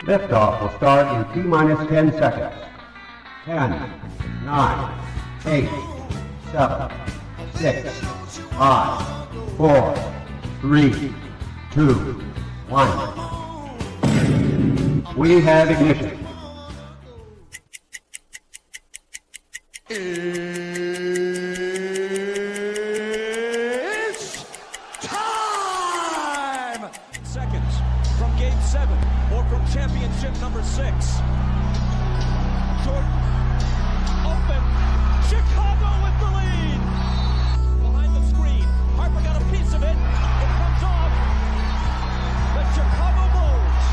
Liftoff will start in T-minus 10 seconds. 10, 9, 8, 7, 6, 5, 4, 3, 2, 1. We have ignition. It's time! Seconds from game 7 or from championship number 6. Jordan, open, Chicago with the lead! Behind the screen, Harper got a piece of it, it comes off. The Chicago Bulls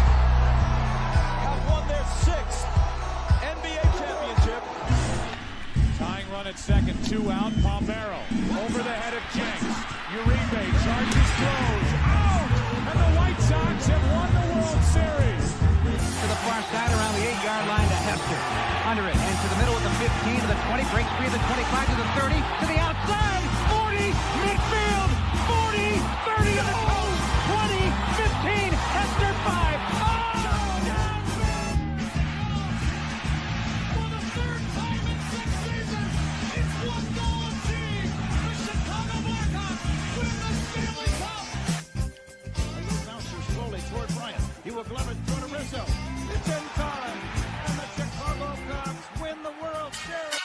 have won their 6th NBA championship. Tying run at second, 2 out, Palmero over the head of Jenks. Uribe charges, throws, out! And the White Sox have won the World Series. To the far side around the 8-yard line to Hester. Under it, and to the middle of the 15, to the 20, breaks free of the 25, to the 30, to the outside, 40, midfield, 40, 30 to the post, 20, 15, Hester 5. He will glove it to Rizzo. It's in time, and the Chicago Cubs win the World Series.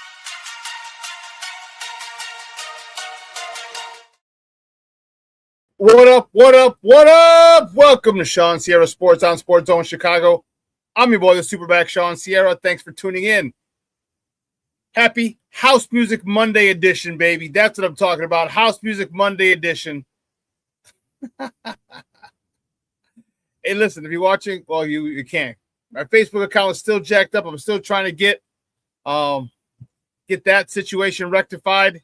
What up, what up, what up? Welcome to ShawnSierraSports on Sports Zone Chicago. I'm your boy, the SuperBack, Shawn Sierra. Thanks for tuning in. Happy House Music Monday edition, baby. That's what I'm talking about. House Music Monday edition. Hey, listen, if you're watching, well, you can't. My Facebook account is still jacked up. I'm still trying to get that situation rectified.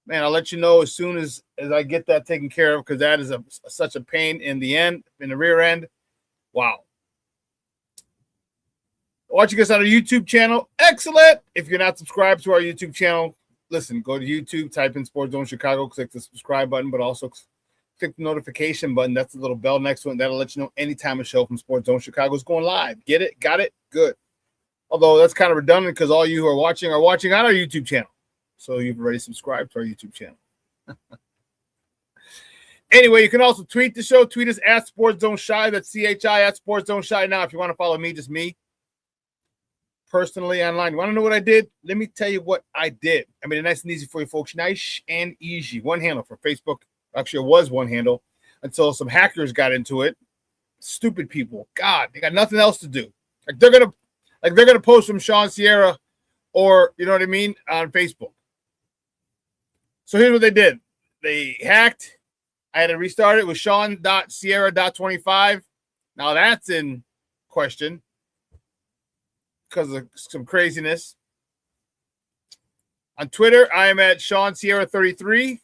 Man, I'll let you know as soon as I get that taken care of, because that is such a pain in the rear end. Wow. Watching us on our YouTube channel, excellent. If you're not subscribed to our YouTube channel, listen, go to YouTube, type in Sports Zone Chicago, click the subscribe button, but also click the notification button. That's the little bell next to it. That'll let you know anytime a show from Sports Zone Chicago is going live. Get it? Got it? Good. Although that's kind of redundant because all you who are watching on our YouTube channel. So you've already subscribed to our YouTube channel. Anyway, you can also tweet the show. Tweet us at Sports Zone Shy. That's CHI at Sports Zone Shy. Now, if you want to follow me, just me personally online. You want to know what I did? Let me tell you what I did. I made it nice and easy for you folks. Nice and easy. One handle for Facebook. Actually, it was one handle until some hackers got into it. Stupid people. God, they got nothing else to do. Like they're gonna post from Shawn Sierra or you know what I mean on Facebook. So here's what they did. They hacked. I had to restart it with Shawn.Sierra.25. Now that's in question because of some craziness. On Twitter, I am at ShawnSierra33.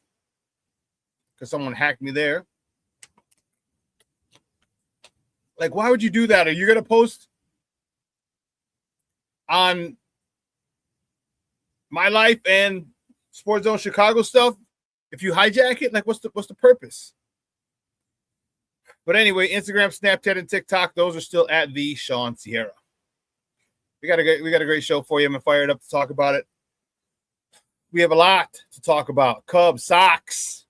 Because someone hacked me there. Like, why would you do that? Are you going to post on my life and Sports Zone Chicago stuff if you hijack it? Like, what's the purpose? But anyway, Instagram, Snapchat, and TikTok, those are still at the Shawn Sierra. We got a great show for you. I'm fired up to talk about it. We have a lot to talk about. Cubs, Sox.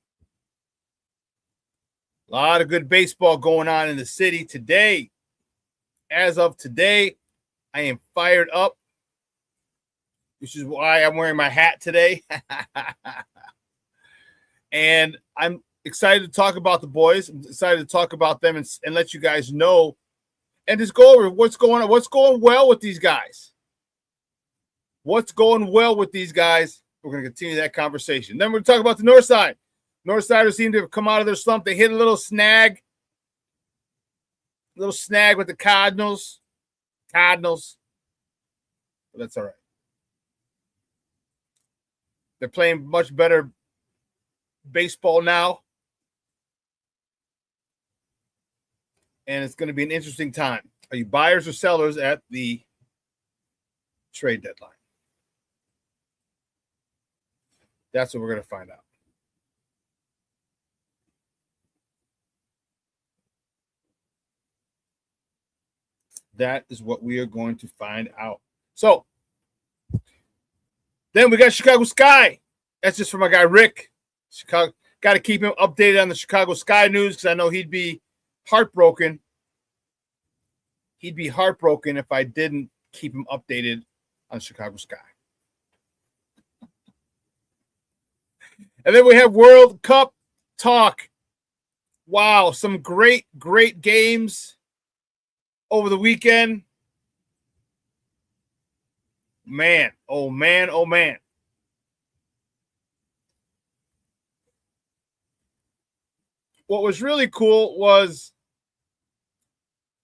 A lot of good baseball going on in the city today. As of today, I am fired up, which is why I'm wearing my hat today. And I'm excited to talk about the boys. I'm excited to talk about them and let you guys know and just go over what's going on, what's going well with these guys. What's going well with these guys? We're going to continue that conversation. Then we're going to talk about the North Side. Northsiders seem to have come out of their slump. They hit a little snag with the Cardinals. But that's all right. They're playing much better baseball now. And it's going to be an interesting time. Are you buyers or sellers at the trade deadline? That's what we're going to find out. That is what we are going to find out. So then we got Chicago Sky. That's just for my guy Rick. Chicago, got to keep him updated on the Chicago Sky news because I know he'd be heartbroken. He'd be heartbroken if I didn't keep him updated on Chicago Sky. And then we have World Cup talk. Wow, some great games over the weekend. Man, oh man, oh man. What was really cool was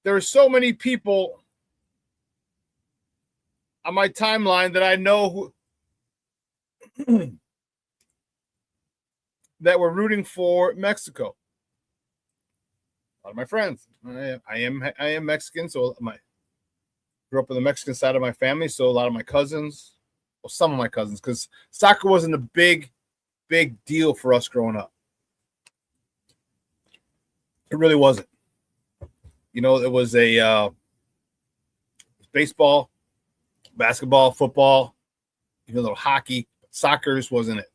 there were so many people on my timeline that I know who that were rooting for Mexico. A lot of my friends. I am Mexican, so grew up on the Mexican side of my family, so a lot of my cousins, well, some of my cousins, because soccer wasn't a big deal for us growing up. It really wasn't. You know, it was baseball, basketball, football, even a little hockey. Soccer just wasn't it.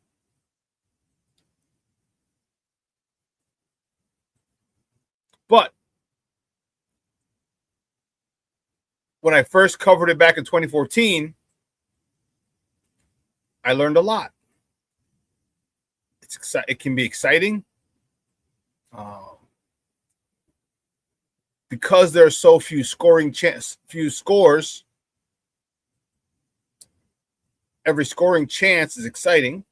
But when I first covered it back in 2014, I learned a lot. It can be exciting because there are so few scores. Every scoring chance is exciting.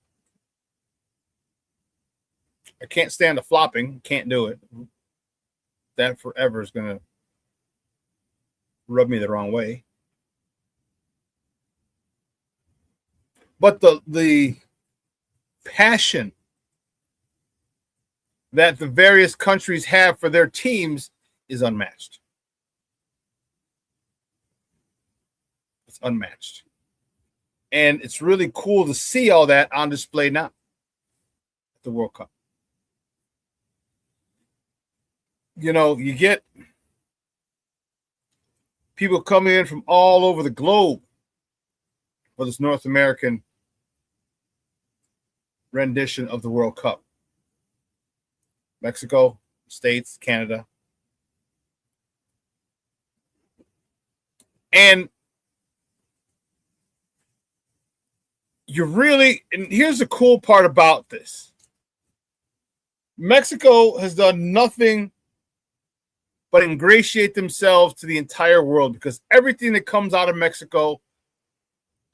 I can't stand the flopping. Can't do it. That forever is going to rub me the wrong way. But the passion that the various countries have for their teams is unmatched. It's unmatched. And it's really cool to see all that on display now at the World Cup. You know, you get people coming in from all over the globe for this North American rendition of the World Cup. Mexico, States, Canada. And and here's the cool part about this. Mexico has done nothing but ingratiate themselves to the entire world because everything that comes out of Mexico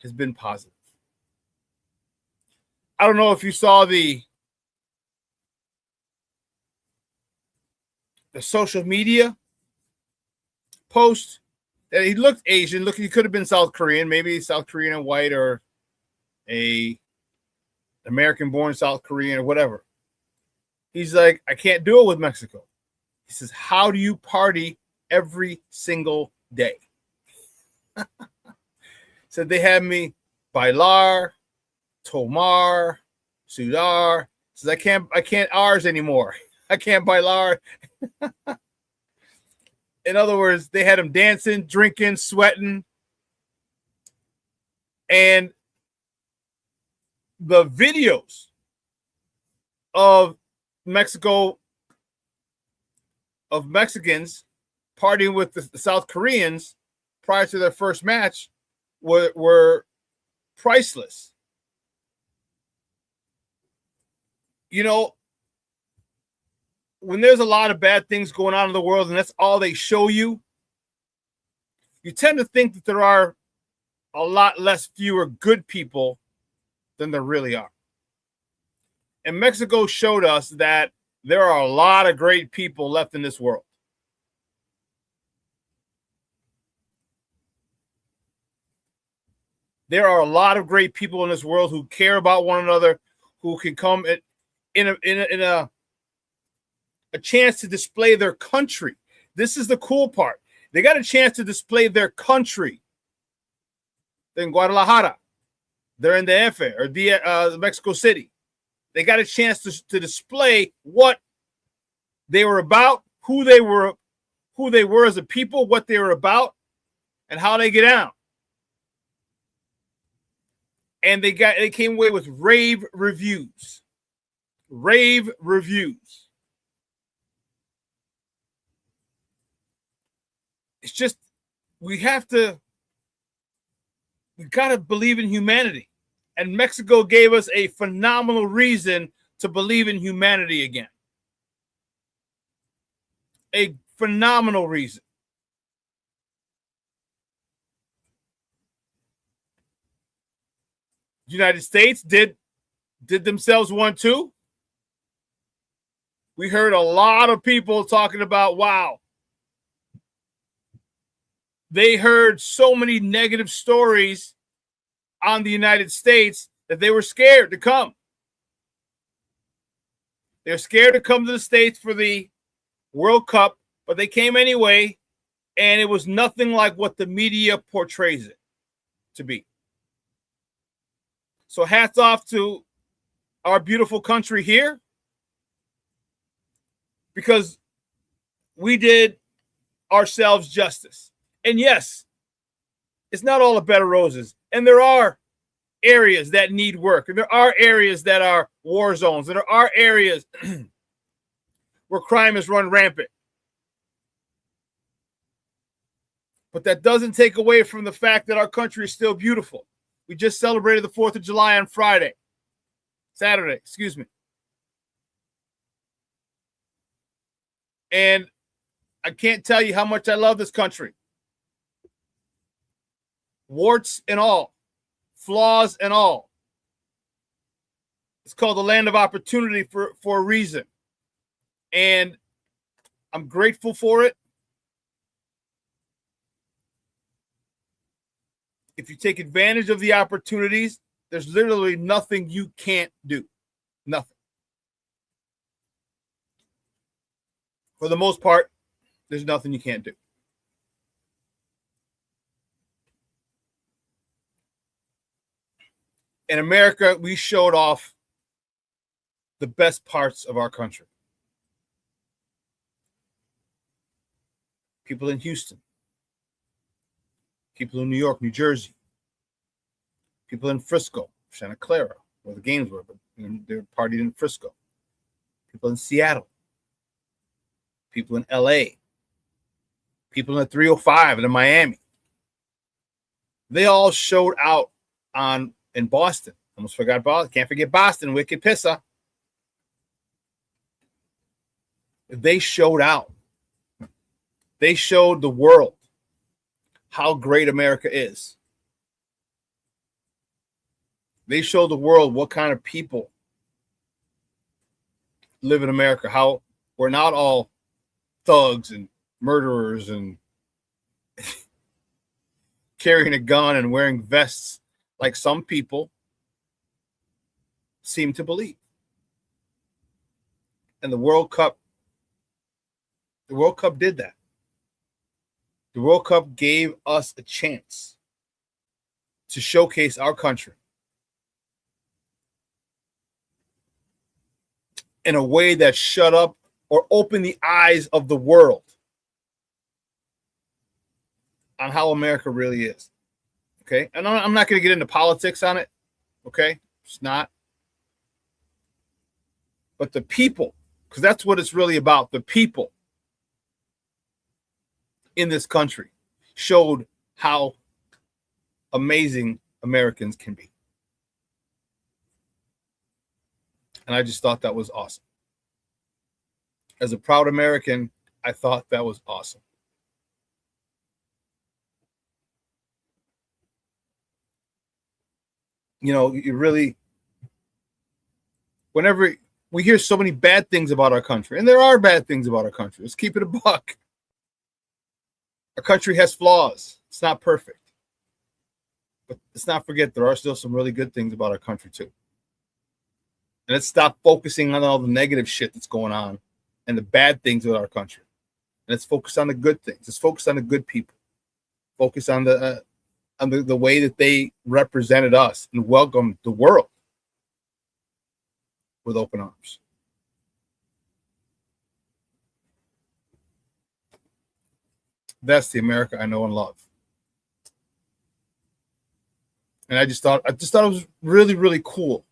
has been positive. I don't know if you saw the social media post that he looked Asian. Look, he could have been South Korean, maybe South Korean and white, or a American-born South Korean or whatever. He's like, I can't do it with Mexico. He says, how do you party every single day? Said they have me bailar, tomar, sudar. Says I can't ours anymore. I can't bailar. In other words, they had him dancing, drinking, sweating. And the videos of Mexico, of Mexicans partying with the South Koreans prior to their first match were priceless. You know, when there's a lot of bad things going on in the world and that's all they show you, you tend to think that there are a lot fewer good people than there really are. And Mexico showed us that there are a lot of great people left in this world. There are a lot of great people in this world who care about one another, who can come in a chance to display their country. This is the cool part. They got a chance to display their country. They're in Guadalajara. They're in the DF or Mexico City. They got a chance to display what they were about, who they were as a people, what they were about, and how they get down. And they came away with rave reviews. Rave reviews. It's just, we got to believe in humanity. And Mexico gave us a phenomenal reason to believe in humanity again. A phenomenal reason. The United States did themselves one too. We heard a lot of people talking about, wow, they heard so many negative stories on the United States that they were scared to come. They're scared to come to the States for the World Cup, but they came anyway, and it was nothing like what the media portrays it to be. So hats off to our beautiful country here, because we did ourselves justice. And yes, it's not all a bed of roses. And there are areas that need work. And there are areas that are war zones. And there are areas where crime is run rampant. But that doesn't take away from the fact that our country is still beautiful. We just celebrated the 4th of July on Saturday, excuse me. And I can't tell you how much I love this country. Warts and all, flaws and all. It's called the land of opportunity for a reason. And I'm grateful for it. If you take advantage of the opportunities, there's literally nothing you can't do. Nothing. For the most part, there's nothing you can't do. In America, we showed off the best parts of our country. People in Houston, people in New York, New Jersey, people in Frisco, Santa Clara, where the games were, but they partied in Frisco. People in Seattle, people in LA, people in the 305 and in Miami. They all showed out in Boston. Almost forgot Boston. Can't forget Boston. Wicked Pissa. They showed out. They showed the world how great America is. They showed the world what kind of people live in America. How we're not all thugs and murderers and carrying a gun and wearing vests like some people seem to believe. And the World Cup did that. The World Cup gave us a chance to showcase our country in a way that shut up or opened the eyes of the world on how America really is. Okay? And I'm not going to get into politics on it. Okay? It's not. But the people, because that's what it's really about, the people in this country showed how amazing Americans can be. And I just thought that was awesome. As a proud American, I thought that was awesome. You know, you really, whenever we hear so many bad things about our country, and there are bad things about our country, let's keep it a buck. Our country has flaws. It's not perfect. But let's not forget there are still some really good things about our country too. And let's stop focusing on all the negative shit that's going on and the bad things with our country. And let's focus on the good things. Let's focus on the good people. Focus on the way that they represented us and welcomed the world with open arms. That's the America I know and love. And I just thought it was really, really cool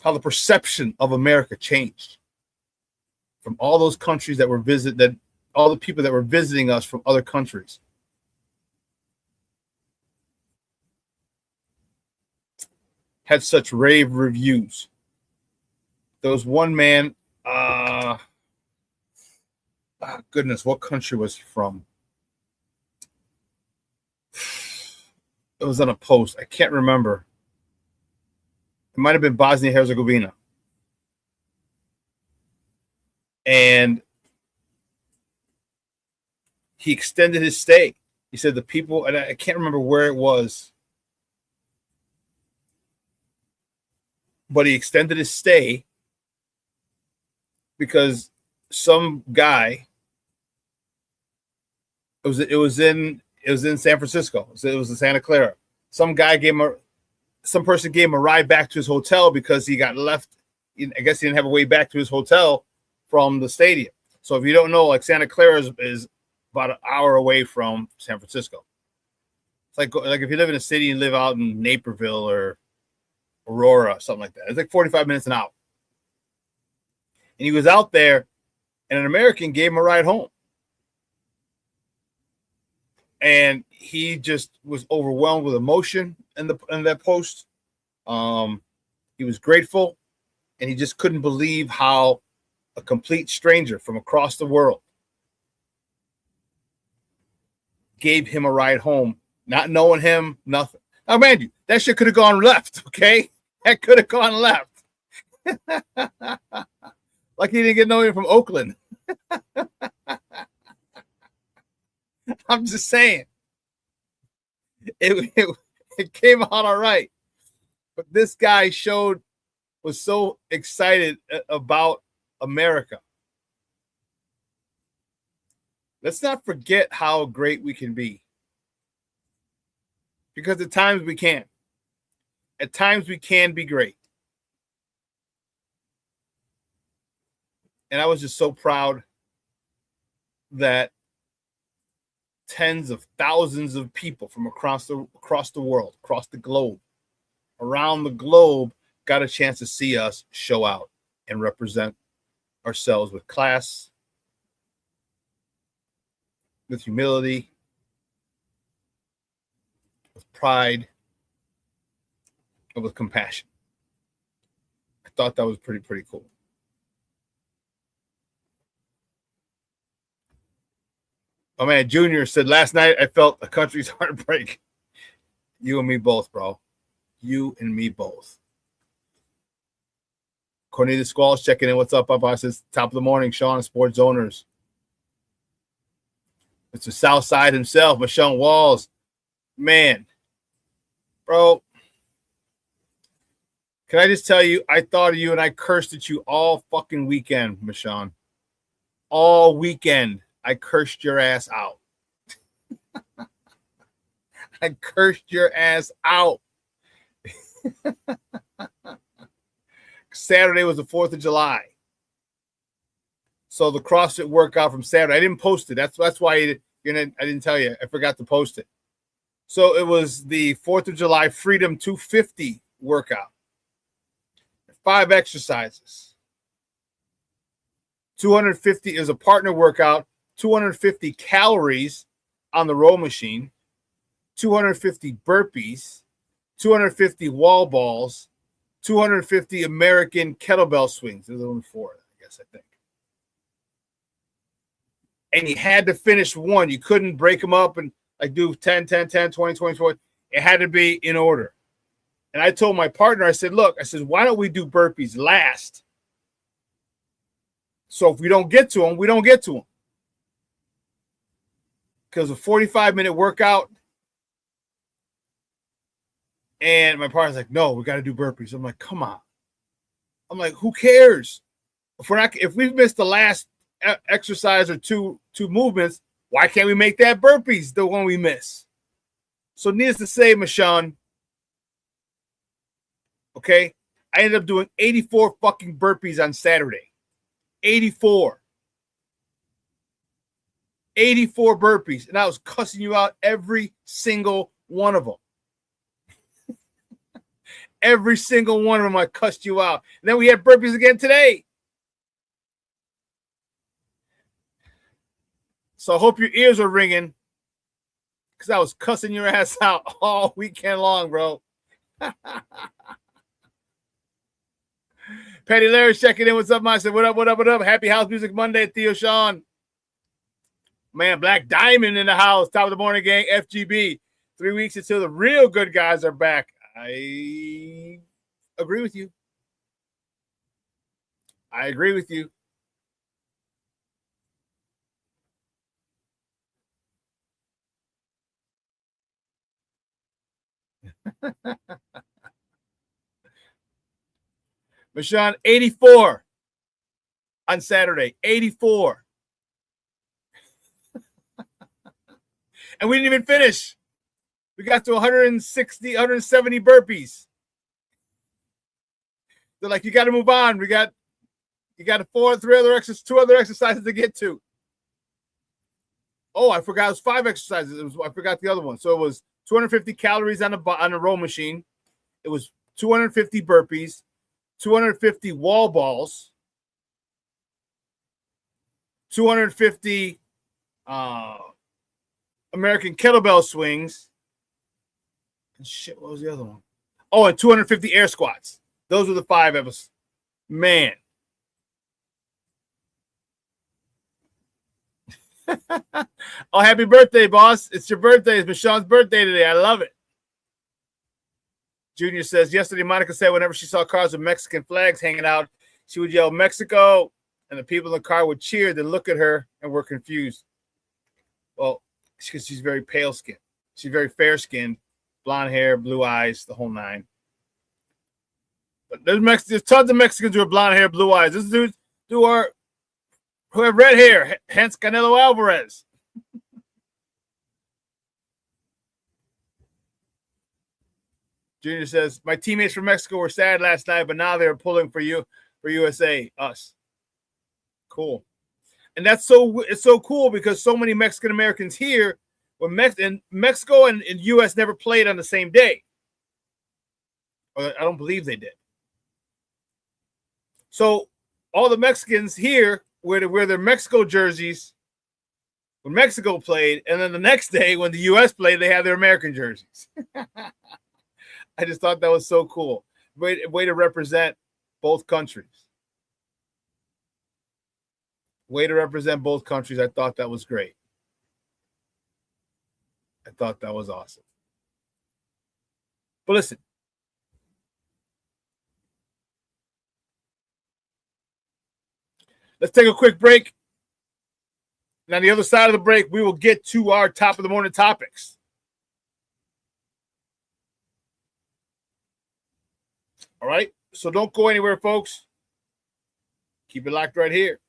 how the perception of America changed from all those countries that were all the people that were visiting us from other countries. Had such rave reviews. There was one man, goodness, what country was he from? It was on a post. I can't remember. It might have been Bosnia-Herzegovina. And he extended his stay. He said the people, and I can't remember where it was, but he extended his stay because some guy, it was in San Francisco. It was in Santa Clara. Some person gave him a ride back to his hotel because he got left. I guess he didn't have a way back to his hotel from the stadium. So if you don't know, like Santa Clara is about an hour away from San Francisco. It's like if you live in a city and live out in Naperville or Aurora, something like that. It's like 45 minutes an hour. And he was out there, and an American gave him a ride home. And he just was overwhelmed with emotion in that post. He was grateful, and he just couldn't believe how a complete stranger from across the world gave him a ride home, not knowing him, nothing. Now, man, you, that shit could have gone left, okay? That could have gone left. Like he didn't get no one from Oakland. I'm just saying. It came out all right. But this guy was so excited about America. Let's not forget how great we can be. Because at times we can. At times we can be great. And I was just so proud that tens of thousands of people from across the world, across the globe, around the globe, got a chance to see us show out and represent ourselves with class, with humility, with pride, and with compassion. I thought that was pretty cool. Oh man, Junior said last night I felt a country's heartbreak. You and me both, bro. You and me both. Cornelius Squalls checking in. What's up, Papa? Says top of the morning, Shawn, sports owners. It's the South Side himself, Michelle Walls. Man, bro. Can I just tell you, I thought of you and I cursed at you all fucking weekend, Michelle. All weekend. I cursed your ass out. I cursed your ass out. Saturday was the 4th of July. So the CrossFit workout from Saturday, I didn't post it. That's why I didn't tell you. I forgot to post it. So it was the 4th of July Freedom 250 workout. 5 exercises. 250 is a partner workout. 250 calories on the row machine, 250 burpees, 250 wall balls, 250 American kettlebell swings. There's only 4, I guess, I think. And you had to finish one. You couldn't break them up and like do 10, 10, 10, 20, 20, 20. It had to be in order. And I told my partner, I said, look, why don't we do burpees last? So if we don't get to them, we don't get to them. Because a 45-minute workout, and my partner's like, no, we got to do burpees. I'm like, come on. I'm like, who cares? If we've missed the last exercise or two movements, why can't we make that burpees the one we miss? So needless to say, Michonne, okay, I ended up doing 84 fucking burpees on Saturday. 84 burpees, and I was cussing you out every single one of them. Every single one of them, I cussed you out. And then we had burpees again today. So I hope your ears are ringing, because I was cussing your ass out all weekend long, bro. Patty Larry checking in. What's up, man? I said, what up, what up, what up? Happy House Music Monday, Theo Shawn. Man, Black Diamond in the house. Top of the morning, gang. FGB. 3 weeks until the real good guys are back. I agree with you. I agree with you. Shawn, 84 on Saturday. 84. And we didn't even finish. We got to 160, 170 burpees. They're like, you got to move on. You got two other exercises to get to. Oh, I forgot it was 5 exercises. I forgot the other one. So it was 250 calories on the row machine. It was 250 burpees, 250 wall balls, 250 American kettlebell swings. And shit, what was the other one? Oh, and 250 air squats. Those were the 5 episodes. Man. Oh, happy birthday, boss. It's your birthday. It's Shawn's birthday today. I love it. Junior says, yesterday Monica said whenever she saw cars with Mexican flags hanging out, she would yell, Mexico, and the people in the car would cheer, then look at her and were confused. Well, because she's very pale-skinned. She's very fair-skinned, blonde hair, blue eyes, the whole 9. But there's tons of Mexicans who have blonde hair, blue eyes. This dude who have red hair, hence Canelo Alvarez. Junior says, my teammates from Mexico were sad last night, but now they're pulling for USA, us. Cool. And it's so cool because so many Mexican Americans here, when Mexico and US never played on the same day. I don't believe they did. So all the Mexicans here wear their Mexico jerseys when Mexico played, and then the next day when the US played, they had their American jerseys. I just thought that was so cool. Way to represent both countries. Way to represent both countries. I thought that was great. I thought that was awesome. But listen. Let's take a quick break. And on the other side of the break, we will get to our top of the morning topics. All right? So don't go anywhere, folks. Keep it locked right here.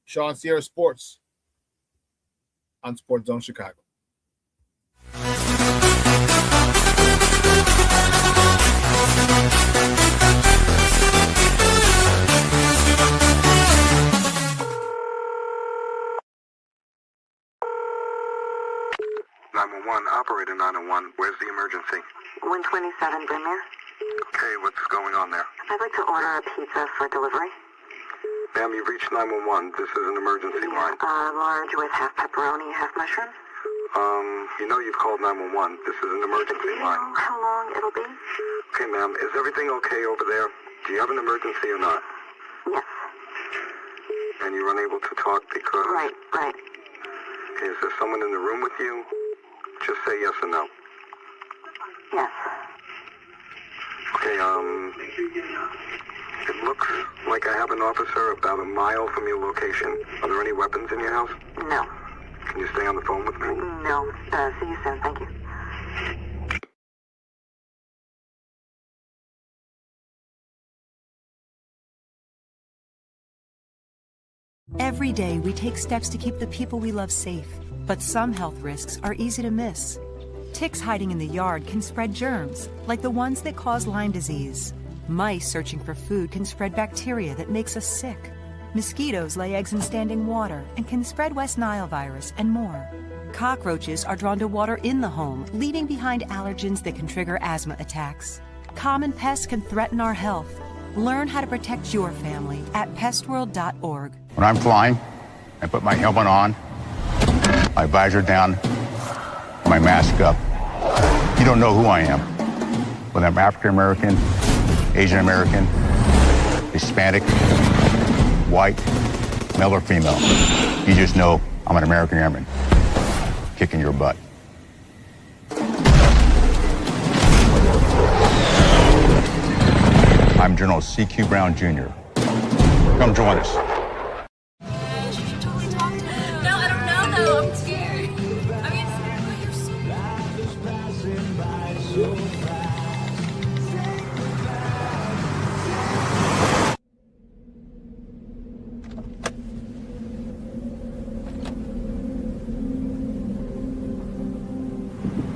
ShawnSierraSports on Sports Zone Chicago. Operator 901, where's the emergency? 127 Brynmere. Okay, what's going on there? I'd like to order a pizza for delivery. Ma'am, you've reached 911. This is an emergency line. Large with half pepperoni, half mushroom. You know you've called 911. This is an emergency Do you line. know how long it'll be? Okay, ma'am, is everything okay over there? Do you have an emergency or not? Yes. And you're unable to talk because... Right. Is there someone in the room with you? Just say yes or no. Yes. Okay, it looks like I have an officer about a mile from your location. Are there any weapons in your house? No. Can you stay on the phone with me? No. See you soon. Thank you. Every day, we take steps to keep the people we love safe. But some health risks are easy to miss. Ticks hiding in the yard can spread germs, like the ones that cause Lyme disease. Mice searching for food can spread bacteria that makes us sick. Mosquitoes lay eggs in standing water and can spread West Nile virus and more. Cockroaches are drawn to water in the home, leaving behind allergens that can trigger asthma attacks. Common pests can threaten our health. Learn how to protect your family at pestworld.org. When I'm flying, I put my helmet on, my visor down, my mask up. You don't know who I am. Whether I'm African American, Asian American, Hispanic, white, male or female. You just know I'm an American airman kicking your butt. I'm General C.Q. Brown Jr. Come join us. No, I don't know though. I'm scared. I mean, you're so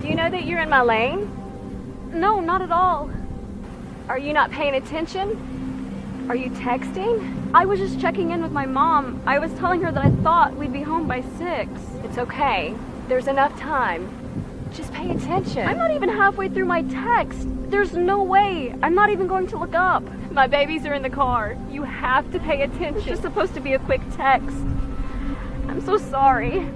Do you know that you're in my lane? No, not at all. Are you not paying attention? Are you texting? I was just checking in with my mom. I was telling her that I thought we'd be home by 6. It's okay. There's enough time. Just pay attention. I'm not even halfway through my text. There's no way. I'm not even going to look up. My babies are in the car. You have to pay attention. It's just supposed to be a quick text. I'm so sorry.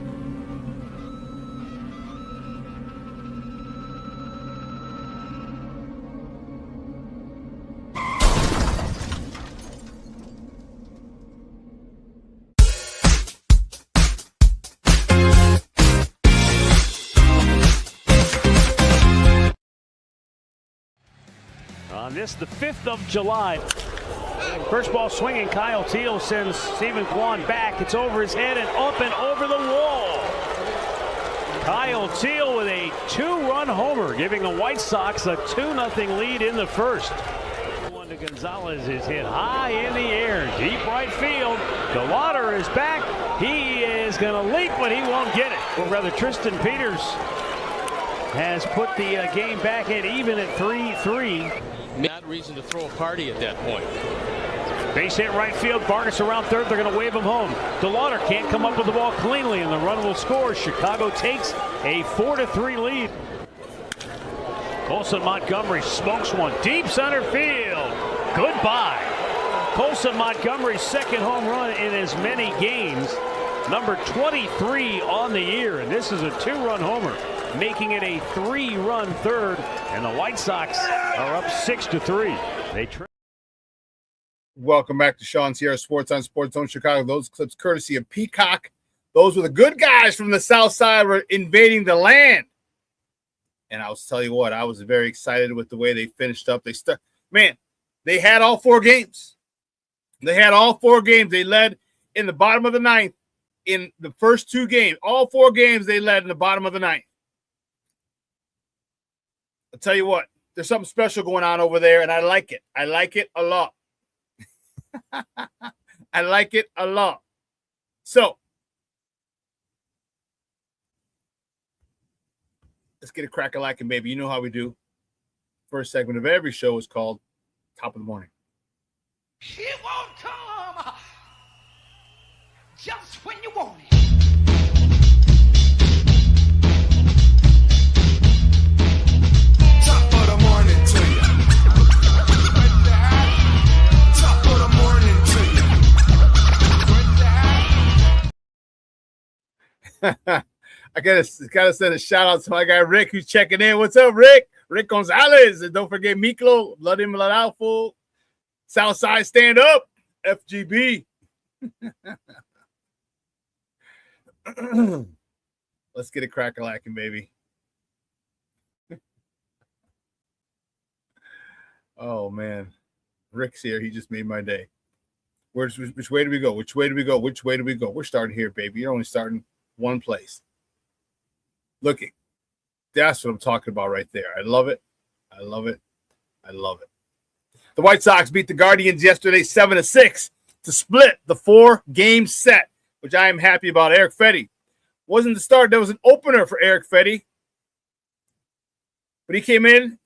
On this, the 5th of July. First ball swinging, Kyle Teal sends Stephen Kwan back. It's over his head and up and over the wall. Kyle Teal with a 2-run homer, giving the White Sox a 2-0 lead in the first. One to Gonzalez is hit high in the air, deep right field. DeLauder is back. He is going to leap, but he won't get it. Or rather, Tristan Peters has put the game back at even at 3-3. Not reason to throw a party at that point. Base hit right field. Vargas around third. They're going to wave him home. DeLauder can't come up with the ball cleanly, and the run will score. Chicago takes a 4-3 lead. Colson Montgomery smokes one deep center field. Goodbye. Colson Montgomery's second home run in as many games. Number 23 on the year, and this is a 2-run homer, making it a 3-run third, and the White Sox are up 6-3. Welcome back to Shawn Sierra Sports on Sports Zone Chicago. Those clips courtesy of Peacock. Those were the good guys from the South Side were invading the land. And I'll tell you what, I was very excited with the way they finished up. They had all 4 games. They had all 4 games. They led in the bottom of the 9th in the first 2 games. All 4 games they led in the bottom of the 9th. I'll tell you what, there's something special going on over there, and I like it. I like it a lot. I like it a lot. So, let's get a crack-a-lackin', baby. You know how we do. First segment of every show is called Top of the Morning. She won't come just when you want it. Top of the morning to you. Top of the morning to you. I gotta send a shout out to my guy Rick who's checking in. What's up, Rick? Rick Gonzalez. And don't forget Miklo, Blood In, Blood Out, fool. Southside stand up. FGB. Let's get a crack-a-lackin', baby. Oh man. Rick's here. He just made my day. Which way do we go? Which way do we go? Which way do we go? We're starting here, baby. You're only starting one place. Looking. That's what I'm talking about right there. I love it. I love it. I love it. The White Sox beat the Guardians yesterday 7-6 to split the 4-game set, which I am happy about. Eric Fetty wasn't the start. There was an opener for Eric Fetty, but he came in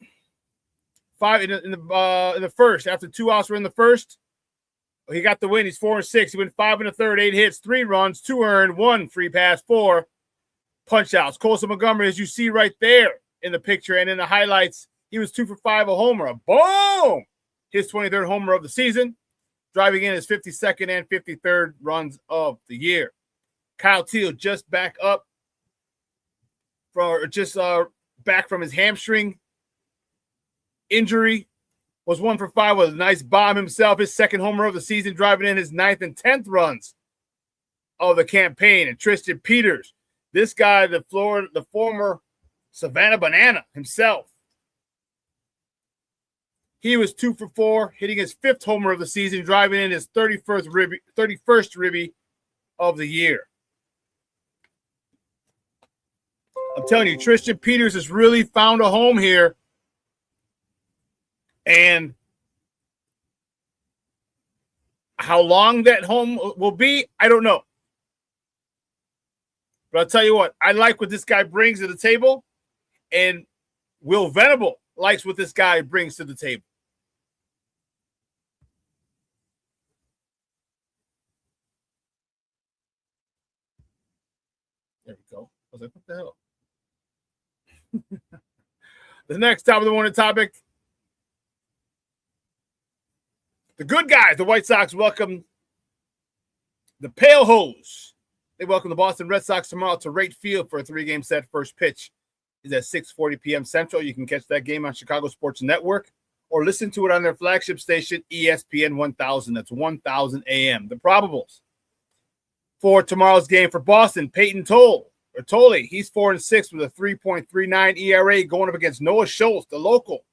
5 in the first. After 2 outs were in the first, he got the win. He's 4-6. He went 5 in the third, 8 hits, 3 runs, 2 earned, 1 free pass, 4. punch outs. Colson Montgomery, as you see right there in the picture and in the highlights, he was 2 for 5, a homer. Boom! His 23rd homer of the season, driving in his 52nd and 53rd runs of the year. Kyle Teel just back from his hamstring injury, was 1 for 5 with a nice bomb himself. His 2nd homer of the season, driving in his 9th and 10th runs of the campaign. And Tristan Peters, this guy, the former Savannah Banana himself, he was 2 for 4, hitting his 5th homer of the season, driving in his 31st ribby of the year. I'm telling you, Tristan Peters has really found a home here. And how long that home will be, I don't know. But I'll tell you what, I like what this guy brings to the table. And Will Venable likes what this guy brings to the table. There we go. I was like, what the hell? The next top of the morning topic. The good guys, the White Sox, welcome the Pale Hose. They welcome the Boston Red Sox tomorrow to Wright Field for a 3-game set. First pitch is at 6:40 p.m. Central. You can catch that game on Chicago Sports Network or listen to it on their flagship station, ESPN 1000. That's 1000 AM. The probables for tomorrow's game for Boston, Peyton Tolle, he's 4-6 with a 3.39 ERA going up against Noah Schultz, the local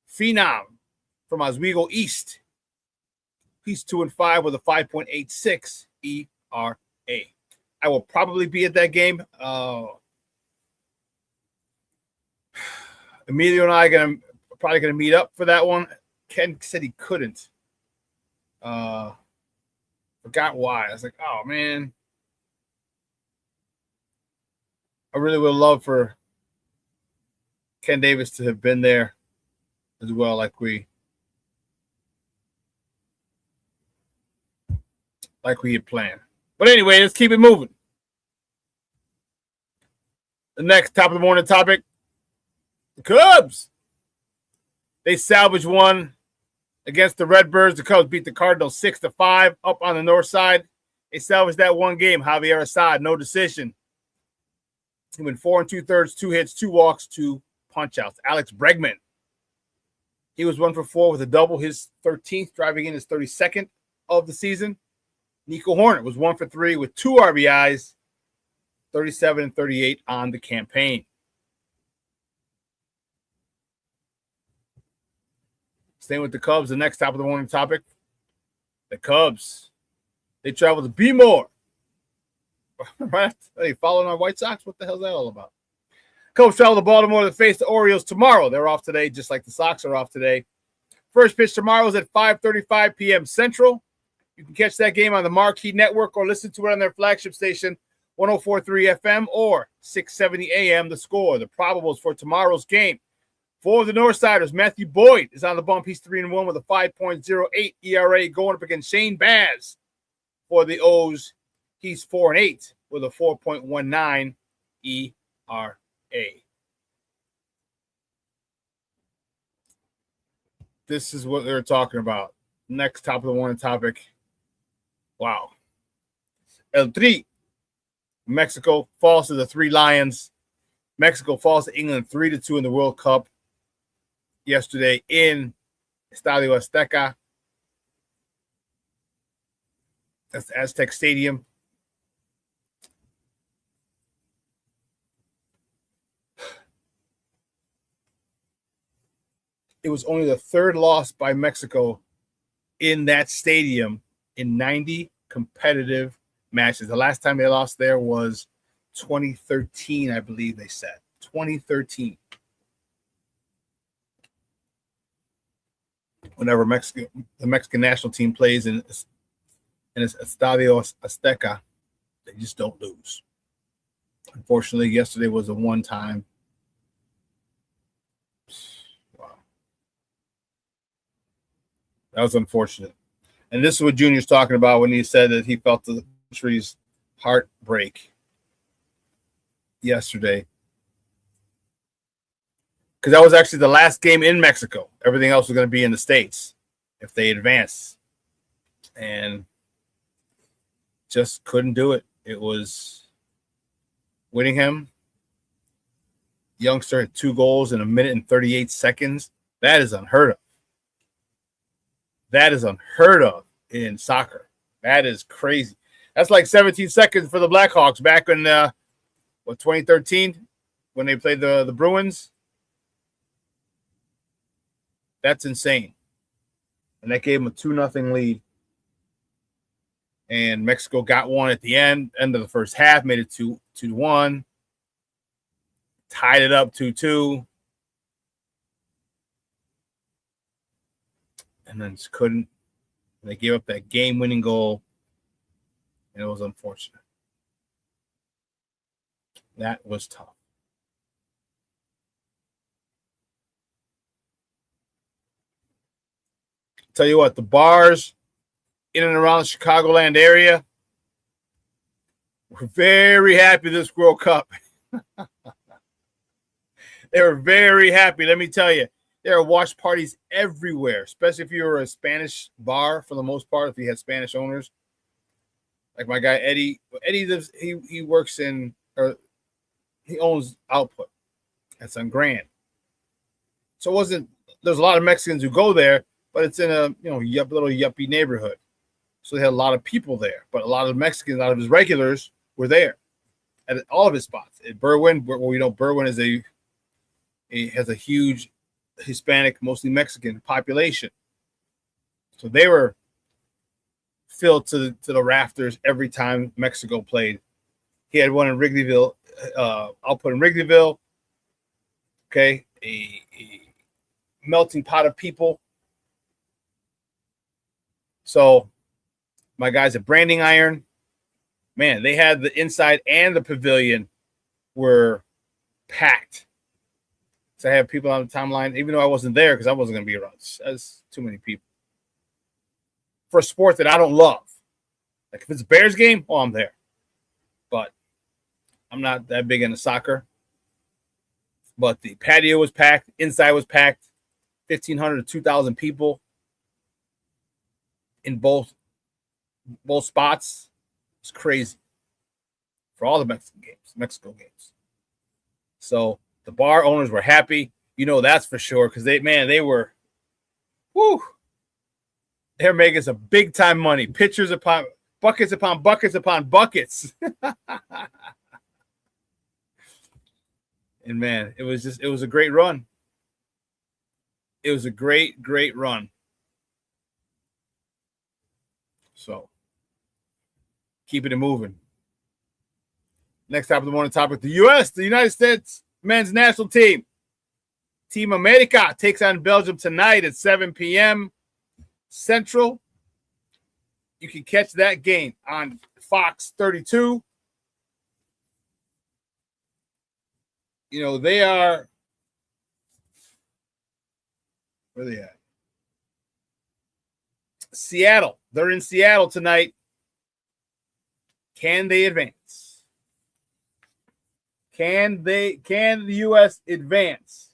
phenom from Oswego East. He's 2-5 with a 5.86 ERA. I will probably be at that game. Emilio and I are probably going to meet up for that one. Ken said he couldn't. Forgot why. I was like, oh, man. I really would love for Ken Davis to have been there as well, like we had planned. But anyway, let's keep it moving. The next top of the morning topic, the Cubs. They salvaged one against the Redbirds. The Cubs beat the Cardinals 6-5 up on the north side. They salvaged that one game. Javier Assad, no decision. He went 4 2/3, 2 hits, 2 walks, 2 punch-outs. Alex Bregman, he was 1 for 4 with a double, his 13th, driving in his 32nd of the season. Nico Hornet was 1 for 3 with 2 RBIs, 37 and 38 on the campaign. Staying with the Cubs, the next top of the morning topic. The Cubs, they travel to Bmore. Right? Hey, following our White Sox? What the hell is that all about? Cubs travel to Baltimore to face the Orioles tomorrow. They're off today, just like the Sox are off today. First pitch tomorrow is at 5:35 p.m. Central. You can catch that game on the Marquee Network or listen to it on their flagship station, 104.3 FM or 670 AM. The Score. The probables for tomorrow's game. For the Northsiders, Matthew Boyd is on the bump. He's 3-1 with a 5.08 ERA going up against Shane Baz. For the O's, he's 4-8 with a 4.19 ERA. This is what they're talking about. Next top of the morning topic. Wow. El Tri. Mexico falls to the 3 Lions. Mexico falls to England 3-2 in the World Cup yesterday in Estadio Azteca. That's the Aztec Stadium. It was only the 3rd loss by Mexico in that stadium in 90 competitive matches. The last time they lost there was 2013, I believe they said. 2013. Whenever the Mexican national team plays in Estadio Azteca, they just don't lose. Unfortunately, yesterday was a one-time. Wow. That was unfortunate. And this is what Junior's talking about when he said that he felt the country's heartbreak yesterday. Because that was actually the last game in Mexico. Everything else was going to be in the States if they advanced. And just couldn't do it. It was Whittingham. Youngster had 2 goals in 1 minute and 38 seconds. That is unheard of. That is unheard of in soccer. That is crazy. That's like 17 seconds for the Blackhawks back in 2013 when they played the Bruins. That's insane. And that gave them a 2-0 lead. And Mexico got one at the end of the first half, made it 2-1. Tied it up 2-2. And then just couldn't. They gave up that game-winning goal. And it was unfortunate. That was tough. Tell you what, the bars in and around the Chicagoland area were very happy this World Cup. They were very happy. Let me tell you, there are watch parties everywhere, especially if you were a Spanish bar for the most part, if you had Spanish owners. Like my guy Eddie. Eddie lives, he works in, or he owns Output. That's on Grand. So there's a lot of Mexicans who go there, but it's in a little yuppie neighborhood. So they had a lot of people there, but a lot of Mexicans, a lot of his regulars were there at all of his spots. At Berwyn, Berwyn has a huge Hispanic, mostly Mexican population. So they were filled to the rafters every time Mexico played. He had one in Wrigleyville, Output in Wrigleyville. Okay, a melting pot of people. So my guys at Branding Iron, man, they had the inside and the pavilion were packed. So I have people on the timeline, even though I wasn't there because I wasn't going to be around. That's too many people. For a sport that I don't love. Like if it's a Bears game, I'm there. But I'm not that big into soccer. But the patio was packed. Inside was packed. 1,500 to 2,000 people in both spots. It's crazy for all the Mexico games. So the bar owners were happy. That's for sure because they were, they're making some big time money. Pitchers upon buckets upon buckets upon buckets. And man, it was a great run. It was a great run. So keeping it moving. Next top of the morning topic, the United States men's national team. Team America takes on Belgium tonight at 7 p.m. Central. You can catch that game on Fox 32. They are, where are they at? Seattle. They're in Seattle tonight. Can they advance? Can the U.S. advance?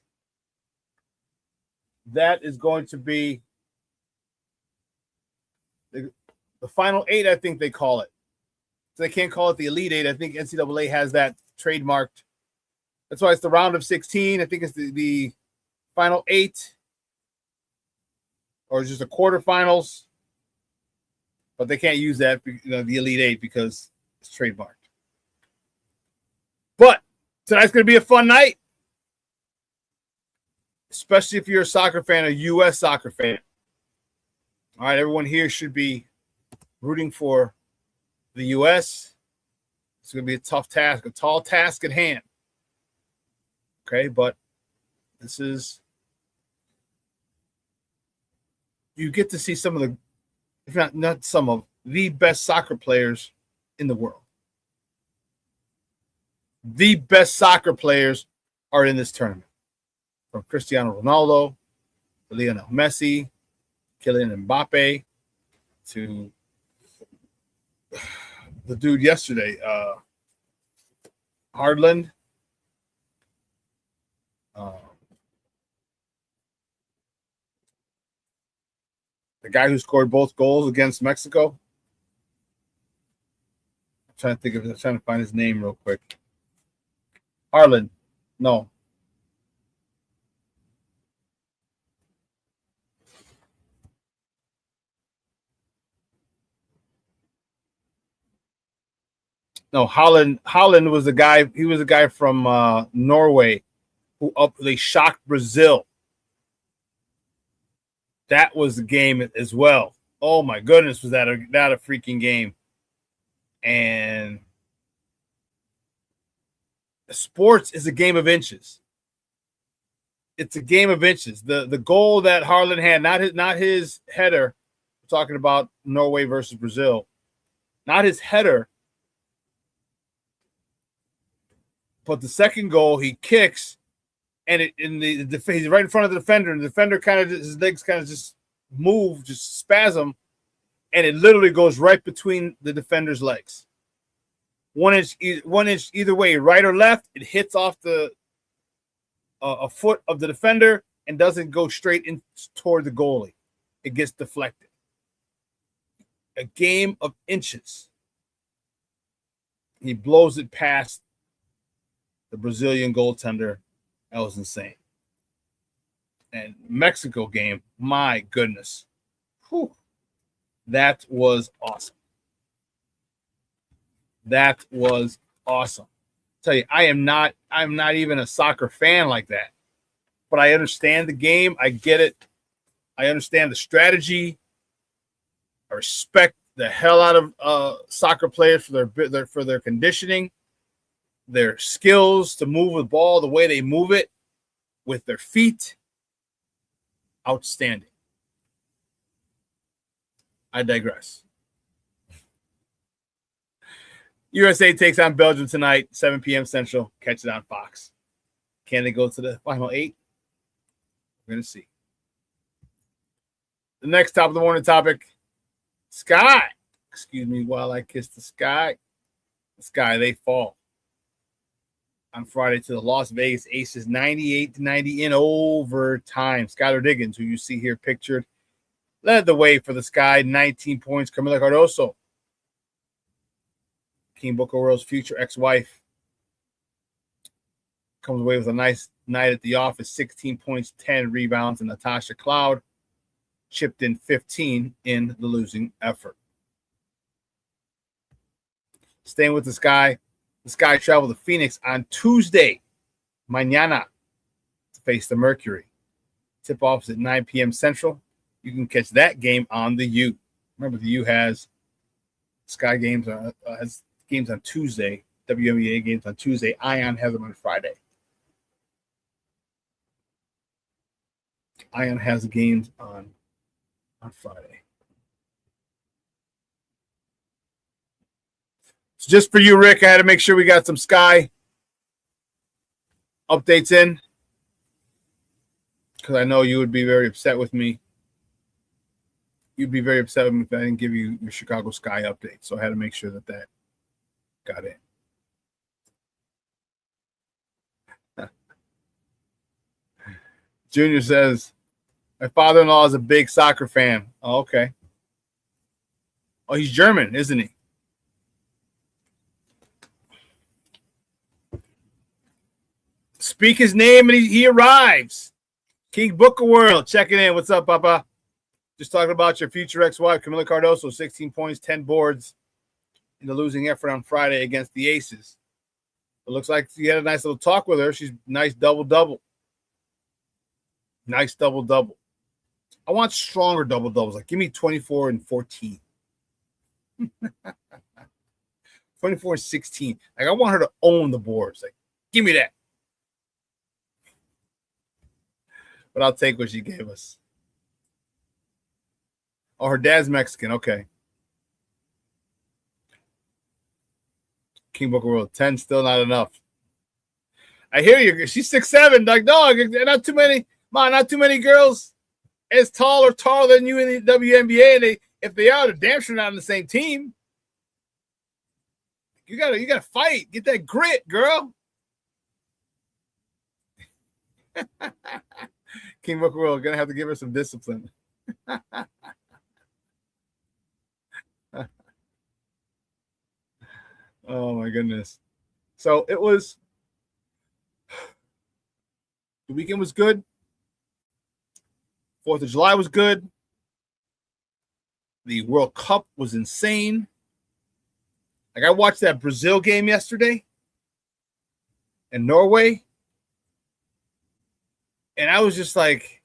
That is going to be the final 8, I think they call it. So they can't call it the Elite 8. I think NCAA has that trademarked. That's why it's the round of 16. I think it's the final 8 or just the quarterfinals. But they can't use that, the Elite 8, because it's trademarked. But tonight's going to be a fun night, especially if you're a soccer fan, a U.S. soccer fan. All right, everyone here should be rooting for the U.S. It's going to be a tough task, a tall task at hand. Okay, but this is, you get to see some of the, if not some of the best soccer players in the world. The best soccer players are in this tournament. From Cristiano Ronaldo, to Lionel Messi, Kylian Mbappe, to the dude yesterday, Hardland. The guy who scored both goals against Mexico. I'm trying to find his name real quick. Harlan. No. No, Holland was the guy. He was a guy from Norway who they shocked Brazil. That was the game as well. Oh my goodness, was that a freaking game? And sports is a game of inches. It's a game of inches. The goal that Harlan had, not his header. We're talking about Norway versus Brazil. Not his header. But the second goal, he kicks, and he's right in front of the defender, and the defender his legs kind of just move, just spasm, and it literally goes right between the defender's legs. 1 inch either way, right or left. It hits off a foot of the defender and doesn't go straight in toward the goalie. It gets deflected. A game of inches. He blows it past the Brazilian goaltender. That was insane. And Mexico game, my goodness. Whew. That was awesome. That was awesome. I tell you, I'm not even a soccer fan like that. But I understand the game. I get it. I understand the strategy. I respect the hell out of soccer players for their conditioning, their skills to move the ball the way they move it with their feet. Outstanding. I digress. USA takes on Belgium tonight, 7 p.m. Central. Catch it on Fox. Can they go to the final 8? We're going to see. The next top of the morning topic, Sky. Excuse me while I kiss the Sky. The Sky, they fall on Friday to the Las Vegas Aces, 98-90 in overtime. Skylar Diggins, who you see here pictured, led the way for the Sky, 19 points. Camila Cardoso, King Booker World's future ex-wife, comes away with a nice night at the office, 16 points, 10 rebounds, and Natasha Cloud chipped in 15 in the losing effort. Staying with the Sky travel to Phoenix on Tuesday, mañana, to face the Mercury. Tip-off is at 9 p.m. Central. You can catch that game on the U. Remember, the U has Sky games has games on Tuesday, WNBA games on Tuesday. Ion has them on Friday. Ion has games on Friday. So just for you, Rick, I had to make sure we got some Sky updates in, because I know you would be very upset with me. You'd be very upset with me if I didn't give you your Chicago Sky update. So I had to make sure that got in. Junior says, my father-in-law is a big soccer fan. Oh, okay. Oh, he's German, isn't he? Speak his name and he arrives. King Booker World checking in. What's up, Papa? Just talking about your future ex-wife, Camila Cardoso, 16 points, 10 boards in the losing effort on Friday against the Aces. It looks like you had a nice little talk with her. She's nice double-double. Nice double-double. I want stronger double-doubles. Like, give me 24 and 14. 24 and 16. Like, I want her to own the boards. Like, give me that. But I'll take what she gave us. Oh, her dad's Mexican. Okay. King Booker World, 10 still not enough. I hear you. She's 6'7". Like, dog, not too many. Man, not too many girls as tall or taller than you in the WNBA. And if they are, they're damn sure not on the same team. You gotta fight. Get that grit, girl. King Booker Will gonna have to give her some discipline. Oh my goodness. So it was, the weekend was good. 4th of July was good. The World Cup was insane. Like, I watched that Brazil game yesterday in Norway, and I was just like,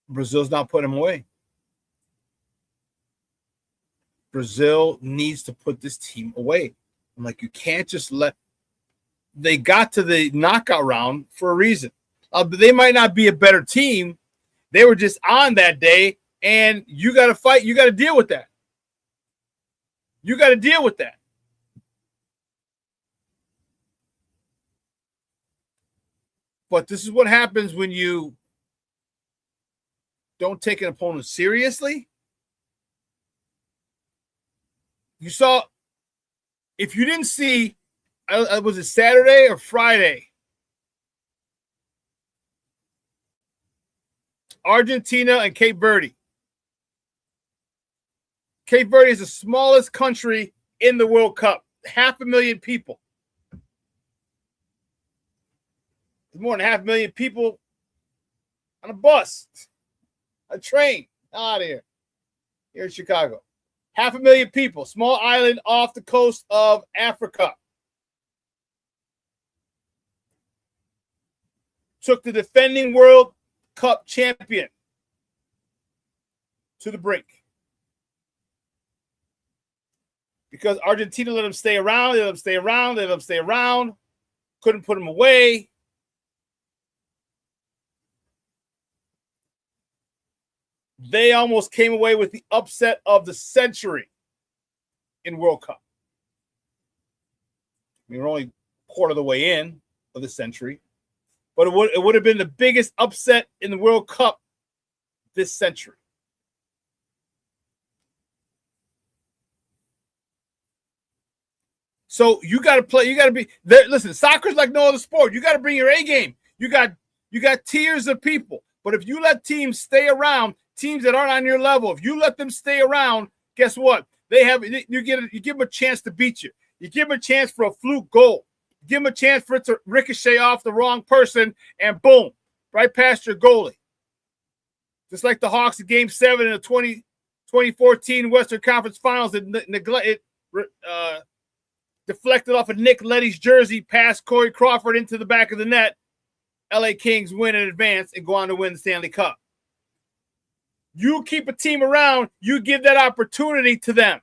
Brazil's not putting them away. Brazil needs to put this team away. I'm like, you can't just let. They got to the knockout round for a reason. They might not be a better team. They were just on that day, and you got to fight. You got to deal with that. You got to deal with that. But this is what happens when you don't take an opponent seriously. You saw, if you didn't see, was it Saturday or Friday? Argentina and Cape Verde. Cape Verde is the smallest country in the World Cup. 500,000 people. There's more than 500,000 people on a bus, a train, out of here in Chicago. 500,000 people, small island off the coast of Africa. Took the defending World Cup champion to the brink. Because Argentina let them stay around, they let them stay around, they let them stay around. Couldn't put them away. They almost came away with the upset of the century in World Cup. I mean, we're only a quarter of the way in of the century, but it would have been the biggest upset in the World Cup this century. So you got to play. You got to be there. Listen, soccer's like no other sport. You got to bring your A game. You got tiers of people. But if you let teams stay around, teams that aren't on your level, if you let them stay around, guess what? You give them a chance to beat you. You give them a chance for a fluke goal. You give them a chance for it to ricochet off the wrong person, and boom, right past your goalie. Just like the Hawks in Game 7 in the 2014 Western Conference Finals, deflected off of Nick Leddy's jersey past Corey Crawford into the back of the net. LA Kings win in advance and go on to win the Stanley Cup. You keep a team around, you give that opportunity to them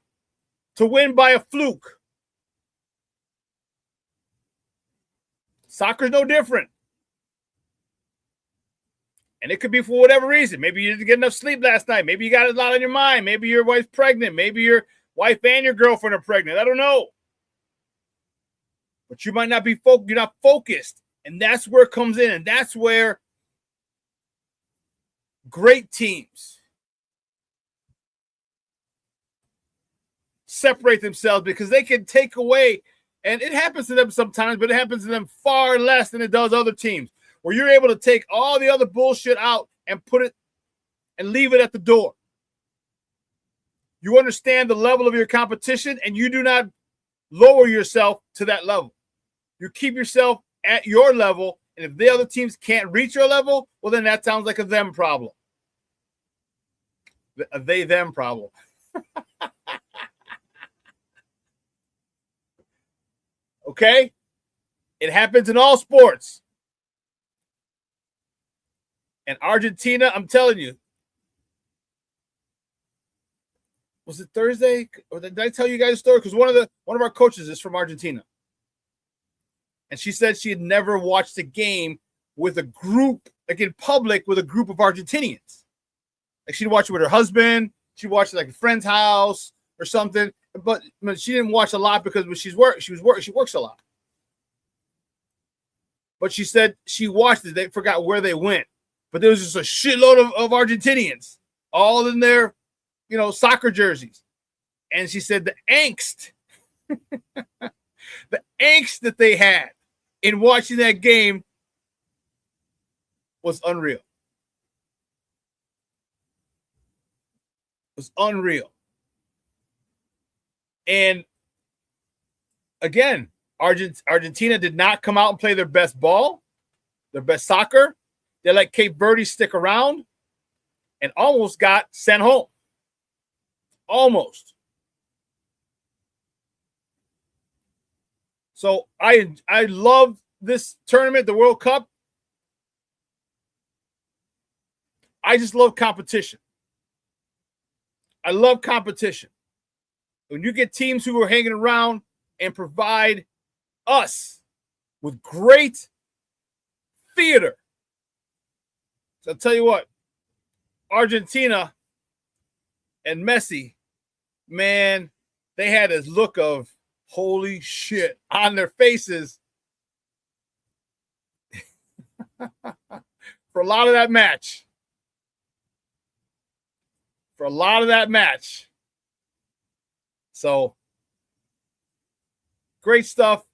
to win by a fluke. Soccer's no different. And it could be for whatever reason. Maybe you didn't get enough sleep last night. Maybe you got a lot on your mind. Maybe your wife's pregnant. Maybe your wife and your girlfriend are pregnant. I don't know. But you might not be you're not focused. And that's where it comes in. And that's where great teams separate themselves, because they can take away, and it happens to them sometimes, but it happens to them far less than it does other teams, where you're able to take all the other bullshit out and put it and leave it at the door. You understand the level of your competition, and you do not lower yourself to that level. You keep yourself at your level, and if the other teams can't reach your level, well, then that sounds like a them problem. A they-them problem. Okay? It happens in all sports. And Argentina, I'm telling you, was it Thursday? Or did I tell you guys a story? Because one of our coaches is from Argentina. And she said she had never watched a game with a group, like in public, with a group of Argentinians. Like, she'd watch it with her husband. She'd watch it like a friend's house or something. But she didn't watch a lot because when she works a lot. But she said she watched it. They forgot where they went. But there was just a shitload of Argentinians, all in their, soccer jerseys. And she said the angst that they had in watching that game was unreal. It was unreal. And again, Argentina did not come out and play their best ball, their best soccer. They let Cape Verde stick around and almost got sent home. Almost. So I love this tournament, the World Cup. I just love competition. I love competition. When you get teams who are hanging around and provide us with great theater. So I'll tell you what, Argentina and Messi, man, they had this look of holy shit on their faces for a lot of that match. For a lot of that match. So, great stuff.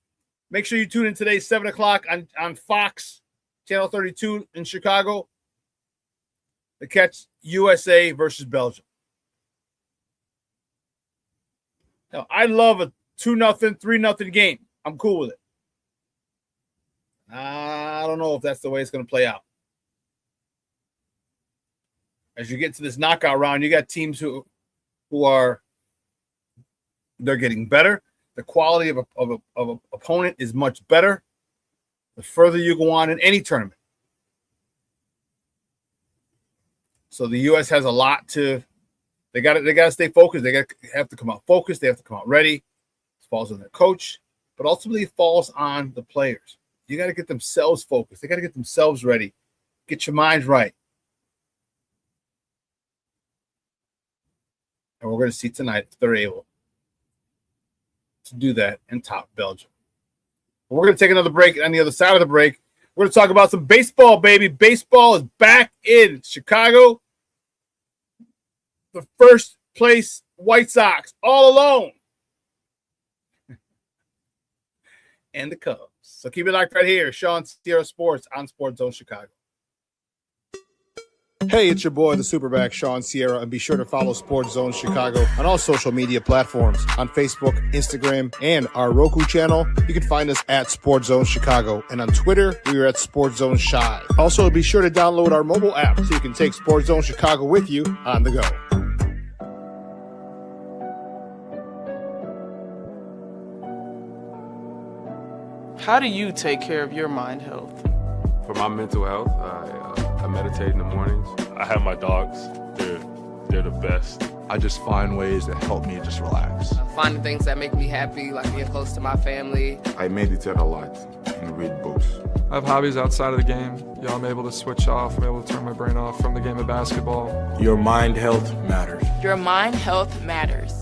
Make sure you tune in today, 7 o'clock on Fox, Channel 32 in Chicago, to catch USA versus Belgium. Now, I love a 2-0, 3-0 game. I'm cool with it. I don't know if that's the way it's going to play out. As you get to this knockout round, you got teams who are they're getting better. The quality of an opponent is much better the further you go on in any tournament. So the U.S. has a lot to. They got to stay focused. They have to come out focused. They have to come out ready. It falls on their coach, but ultimately it falls on the players. You got to get themselves focused. They got to get themselves ready. Get your mind right. And we're going to see tonight if they're able to do that and top Belgium. But we're going to take another break. On the other side of the break, we're going to talk about some baseball, baby. Baseball is back in Chicago. The first place White Sox all alone. And the Cubs. So keep it locked right here. ShawnSierraSports on Sports Zone Chicago. Hey, it's your boy, the SuperBack, Shawn Sierra, and be sure to follow Sports Zone Chicago on all social media platforms, on Facebook, Instagram, and our Roku channel. You can find us at Sports Zone Chicago, and on Twitter, we are at Sports Zone Shy. Also, be sure to download our mobile app so you can take Sports Zone Chicago with you on the go. How do you take care of your mind health? For my mental health, I meditate in the mornings. I have my dogs. They're the best. I just find ways that help me just relax. Finding things that make me happy, like being close to my family. I meditate a lot and read books. I have hobbies outside of the game. Yeah, I'm able to switch off. I'm able to turn my brain off from the game of basketball. Your mind health matters. Your mind health matters.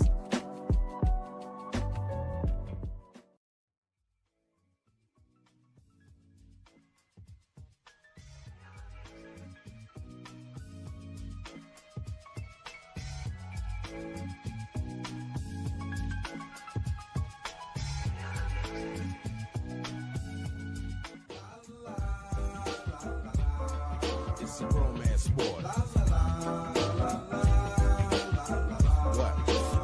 It's a romance sport. What?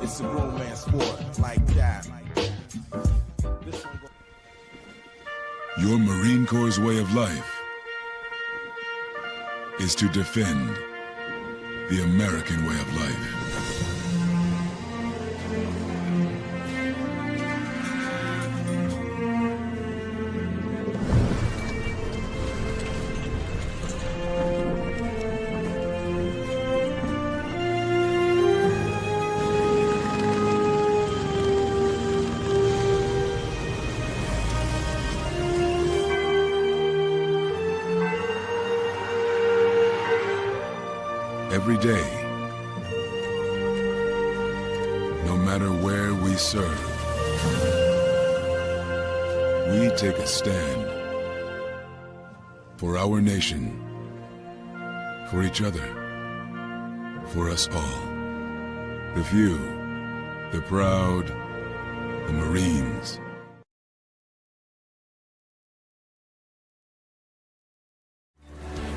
It's a romance sport like that. Your Marine Corps' way of life is to defend the American way of life. Every day, no matter where we serve, we take a stand for our nation, for each other, for us all. The few, the proud, the Marines.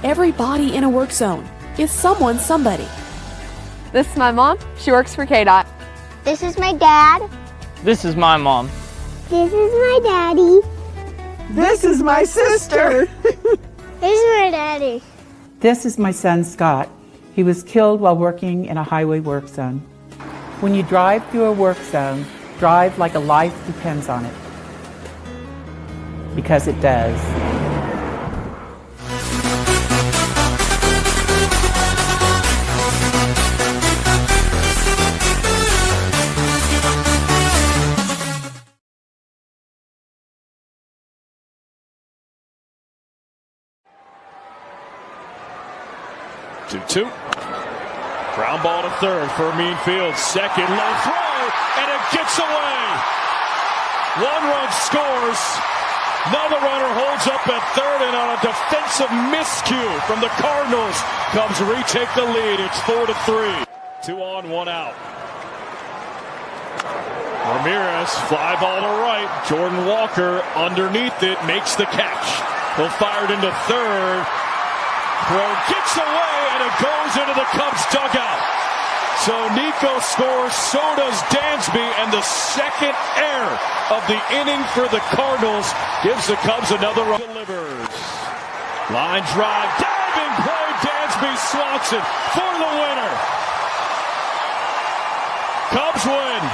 Everybody in a work zone is someone somebody. This is my mom. She works for KDOT. This is my dad. This is my mom. This is my daddy. This is my sister. This is my daddy. This is my son, Scott. He was killed while working in a highway work zone. When you drive through a work zone, drive like a life depends on it. Because it does. Two. Ground ball to third for Mean Field. Second low throw, and it gets away. One run scores. Another runner holds up at third, and on a defensive miscue from the Cardinals comes retake the lead. It's 4-3. 2 on, 1 out. Ramirez, fly ball to right. Jordan Walker underneath it, makes the catch. He'll fire it into third. Throw gets away, and it goes into the Cubs dugout. So Nico scores, so does Dansby, and the second error of the inning for the Cardinals gives the Cubs another run. Delivers. Line drive, diving play, Dansby Swanson for the winner. Cubs win.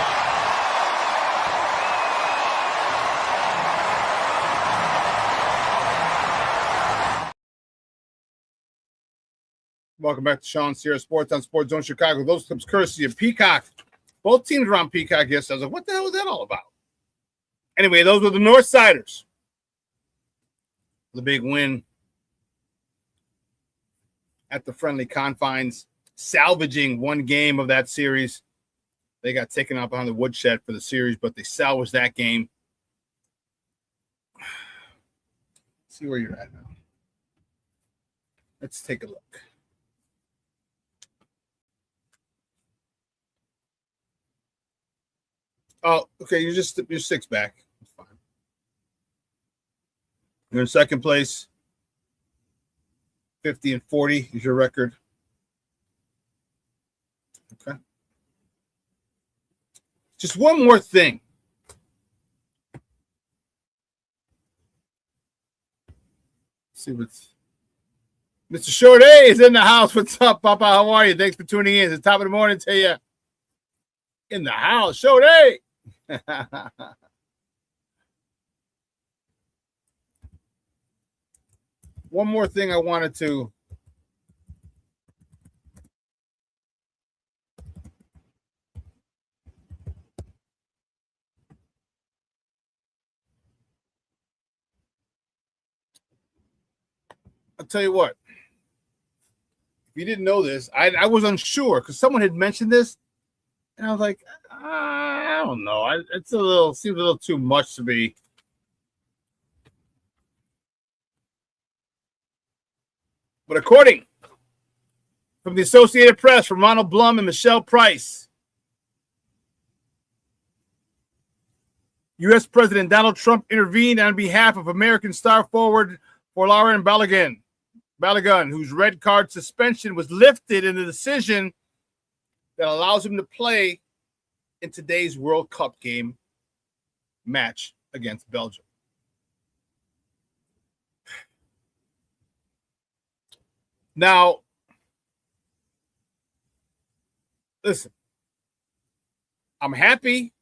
Welcome back to ShawnSierraSports on Sports Zone Chicago. Those clips courtesy of Peacock. Both teams were on Peacock yesterday. I was like, what the hell is that all about? Anyway, those were the Northsiders. The big win at the friendly confines, salvaging one game of that series. They got taken out behind the woodshed for the series, but they salvaged that game. Let's see where you're at now. Let's take a look. Oh, okay. You're 6 back. That's fine. You're in second place. 50-40 is your record. Okay. Just one more thing. Let's see what's Mr. Short A is in the house. What's up, Papa? How are you? Thanks for tuning in. It's the top of the morning to you. In the house, Short A. One more thing I wanted to I'll tell you what. If you didn't know this, I was unsure because someone had mentioned this, and I was like, I don't know. Seems a little too much to be. But according from the Associated Press, from Ronald Blum and Michelle Price, U.S. President Donald Trump intervened on behalf of American star forward Folarin Balogun, whose red card suspension was lifted in the decision that allows him to play in today's World Cup game match against Belgium. Now, listen, I'm happy.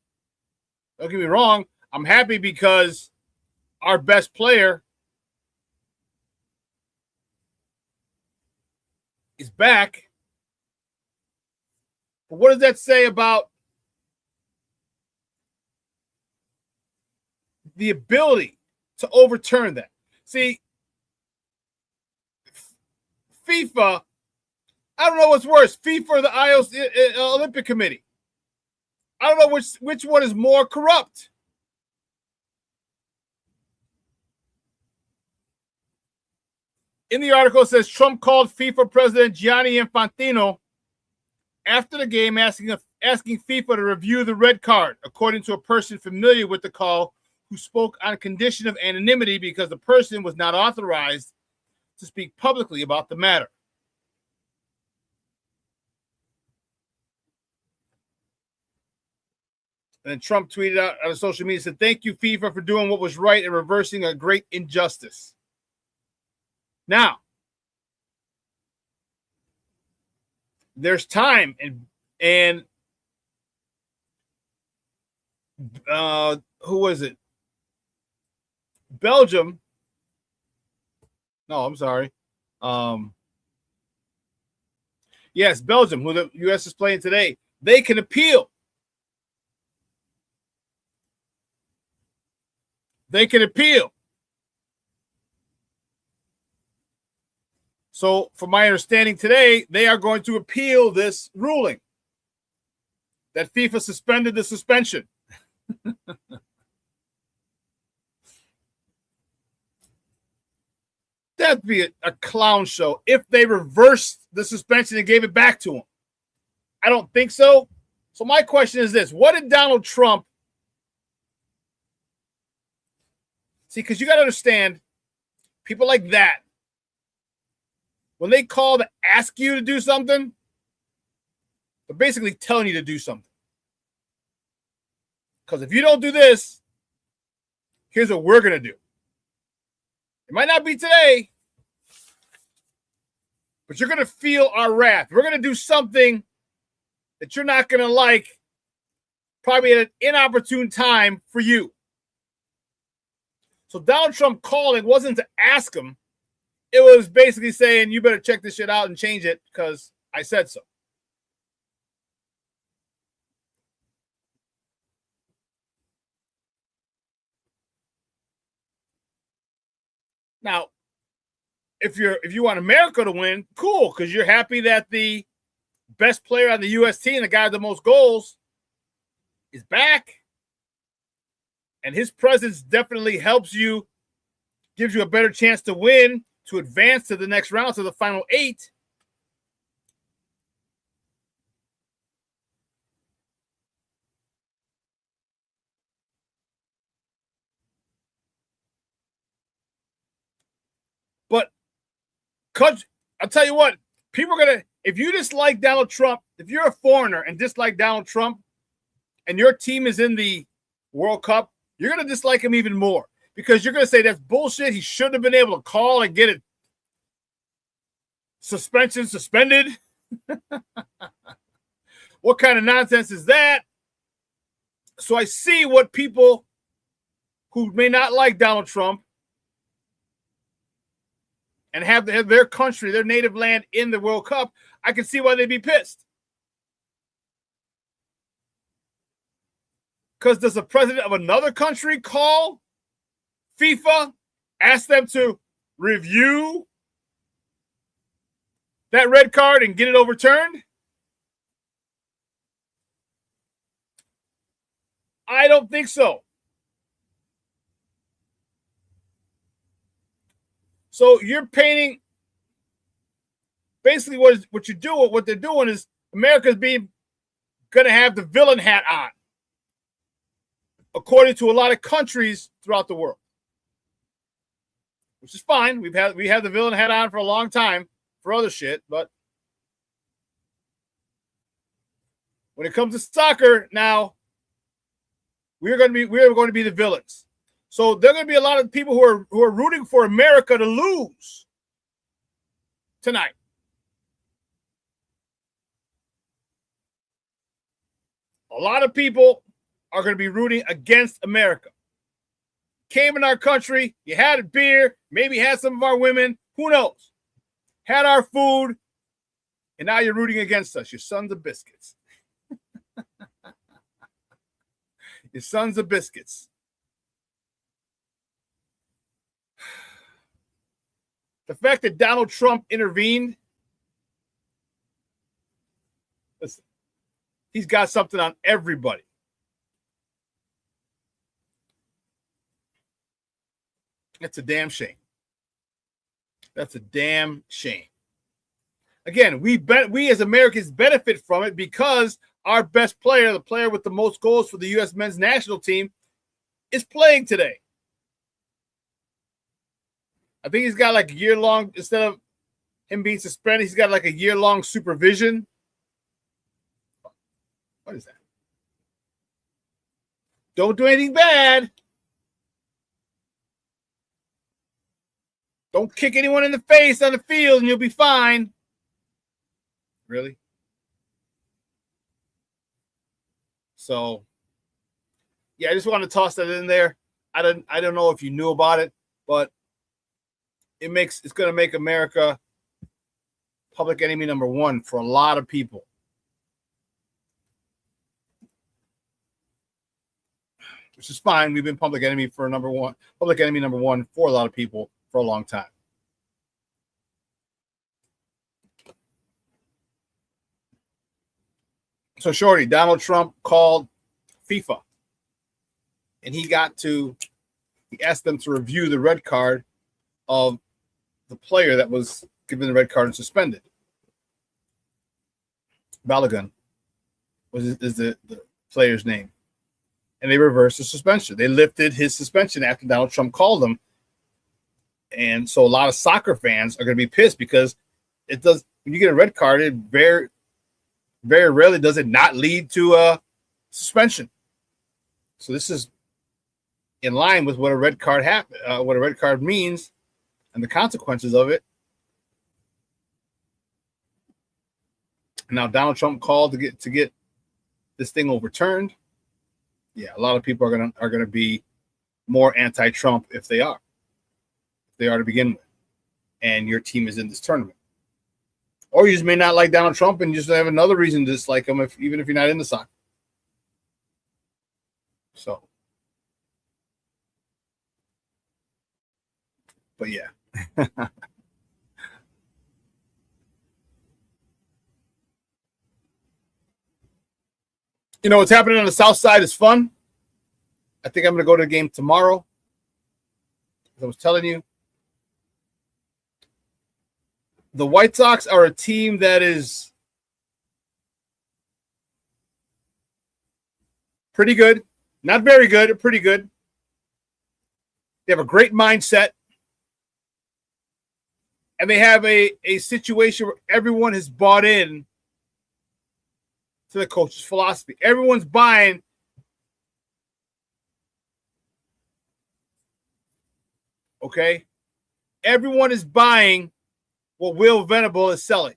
Don't get me wrong. I'm happy because our best player is back. But what does that say about the ability to overturn that? See, FIFA, I don't know what's worse, FIFA or the IOC Olympic Committee. I don't know which one is more corrupt. In the article, it says Trump called FIFA President Gianni Infantino after the game asking FIFA to review the red card, according to a person familiar with the call who spoke on condition of anonymity because the person was not authorized to speak publicly about the matter. And then Trump tweeted out on social media, said, "Thank you, FIFA, for doing what was right and reversing a great injustice." Now, there's time, and who was it? Belgium. No, I'm sorry. Yes, Belgium, who the U.S. is playing today. They can appeal. They can appeal. So, from my understanding today, they are going to appeal this ruling that FIFA suspended the suspension. That'd be a clown show if they reversed the suspension and gave it back to him. I don't think so. So my question is this: what did Donald Trump see? Because you got to understand, people like that, when they call to ask you to do something, they're basically telling you to do something. Because if you don't do this, here's what we're going to do. It might not be today, but you're going to feel our wrath. We're going to do something that you're not going to like, probably at an inopportune time for you. So Donald Trump calling wasn't to ask him. It was basically saying, you better check this shit out and change it because I said so. Now, if you want America to win, cool, because you're happy that the best player on the U.S. team, the guy with the most goals, is back. And his presence definitely helps you, gives you a better chance to win, to advance to the next round, to the final 8. But I'll tell you what, people are going to, if you dislike Donald Trump, if you're a foreigner and dislike Donald Trump and your team is in the World Cup, you're going to dislike him even more because you're going to say that's bullshit. He shouldn't have been able to call and get it suspended. What kind of nonsense is that? So I see what people who may not like Donald Trump and have their country, their native land in the World Cup, I can see why they'd be pissed. Because does the president of another country call FIFA, ask them to review that red card and get it overturned? I don't think so. So you're painting basically what you do. What they're doing is America's going to have the villain hat on, according to a lot of countries throughout the world, which is fine. We had the villain hat on for a long time for other shit, but when it comes to soccer, now we're going to be the villains. So there are going to be a lot of people who are rooting for America to lose tonight. A lot of people are going to be rooting against America. Came in our country, you had a beer, maybe had some of our women, who knows? Had our food, and now you're rooting against us. You sons of biscuits. You sons of biscuits. The fact that Donald Trump intervened, listen, he's got something on everybody. That's a damn shame. That's a damn shame. Again, we as Americans benefit from it because our best player, the player with the most goals for the U.S. men's national team, is playing today. I think he's got like a year-long, instead of him being suspended, he's got like a year-long supervision. What is that? Don't do anything bad. Don't kick anyone in the face on the field and you'll be fine. Really? So, yeah, I just want to toss that in there. I don't know if you knew about it, but it's going to make America public enemy number one for a lot of people. Which is fine. We've been public enemy number one for a lot of people for a long time. So, Shorty, Donald Trump called FIFA, and he asked them to review the red card of the player that was given the red card and suspended. Balogun is the player's name. And they reversed the suspension. They lifted his suspension after Donald Trump called him. And so a lot of soccer fans are going to be pissed because when you get a red card, it very, very rarely does it not lead to a suspension. So this is in line with what a red card means and the consequences of it. And now Donald Trump called to get this thing overturned. Yeah, a lot of people are gonna be more anti-Trump if they are to begin with, and your team is in this tournament. Or you just may not like Donald Trump and you just have another reason to dislike him, even if you're not into soccer. So, but yeah. You know, what's happening on the South Side is fun. I think I'm going to go to the game tomorrow. As I was telling you, the White Sox are a team that is pretty good. Not very good, pretty good. They have a great mindset. And they have a situation where everyone has bought in to the coach's philosophy. Everyone's buying. Okay? Everyone is buying what Will Venable is selling.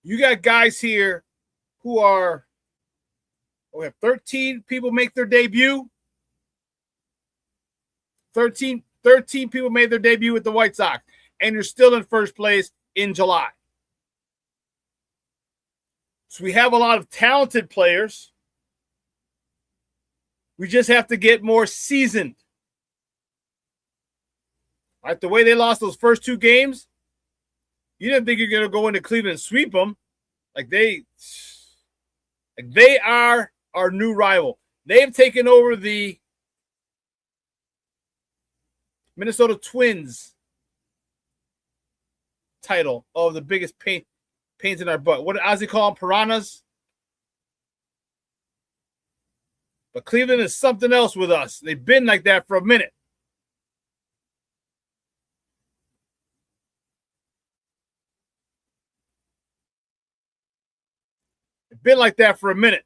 You got guys here who we have 13 people make their debut. 13 people made their debut with the White Sox, and you're still in first place in July. So we have a lot of talented players. We just have to get more seasoned. Right? The way they lost those first two games, you didn't think you're going to go into Cleveland and sweep them. They are our new rival. They've taken over the Minnesota Twins title of the biggest pains in our butt. What did Ozzie call them? Piranhas? But Cleveland is something else with us. They've been like that for a minute. They've been like that for a minute.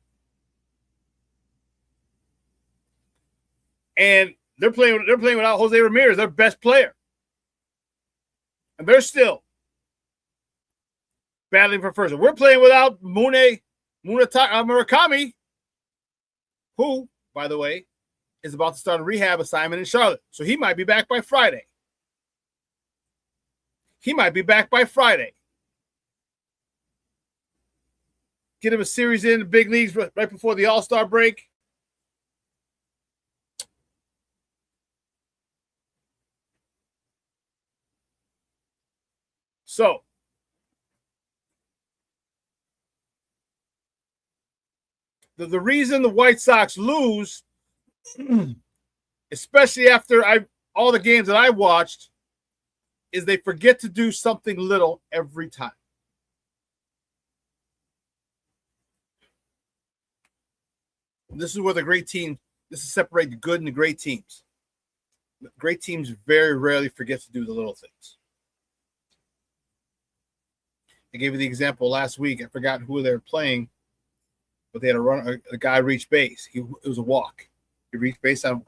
And they're playing without Jose Ramirez, their best player. And they're still battling for first. We're playing without Murakami, who, by the way, is about to start a rehab assignment in Charlotte. So he might be back by Friday. Get him a series in the big leagues right before the All-Star break. So, the reason the White Sox lose, especially after all the games that I watched, is they forget to do something little every time. This is where the great team, this is separate the good and the great teams. Great teams very rarely forget to do the little things. I gave you the example last week. I forgot who they were playing, but they had a guy reach base. It was a walk. He reached base on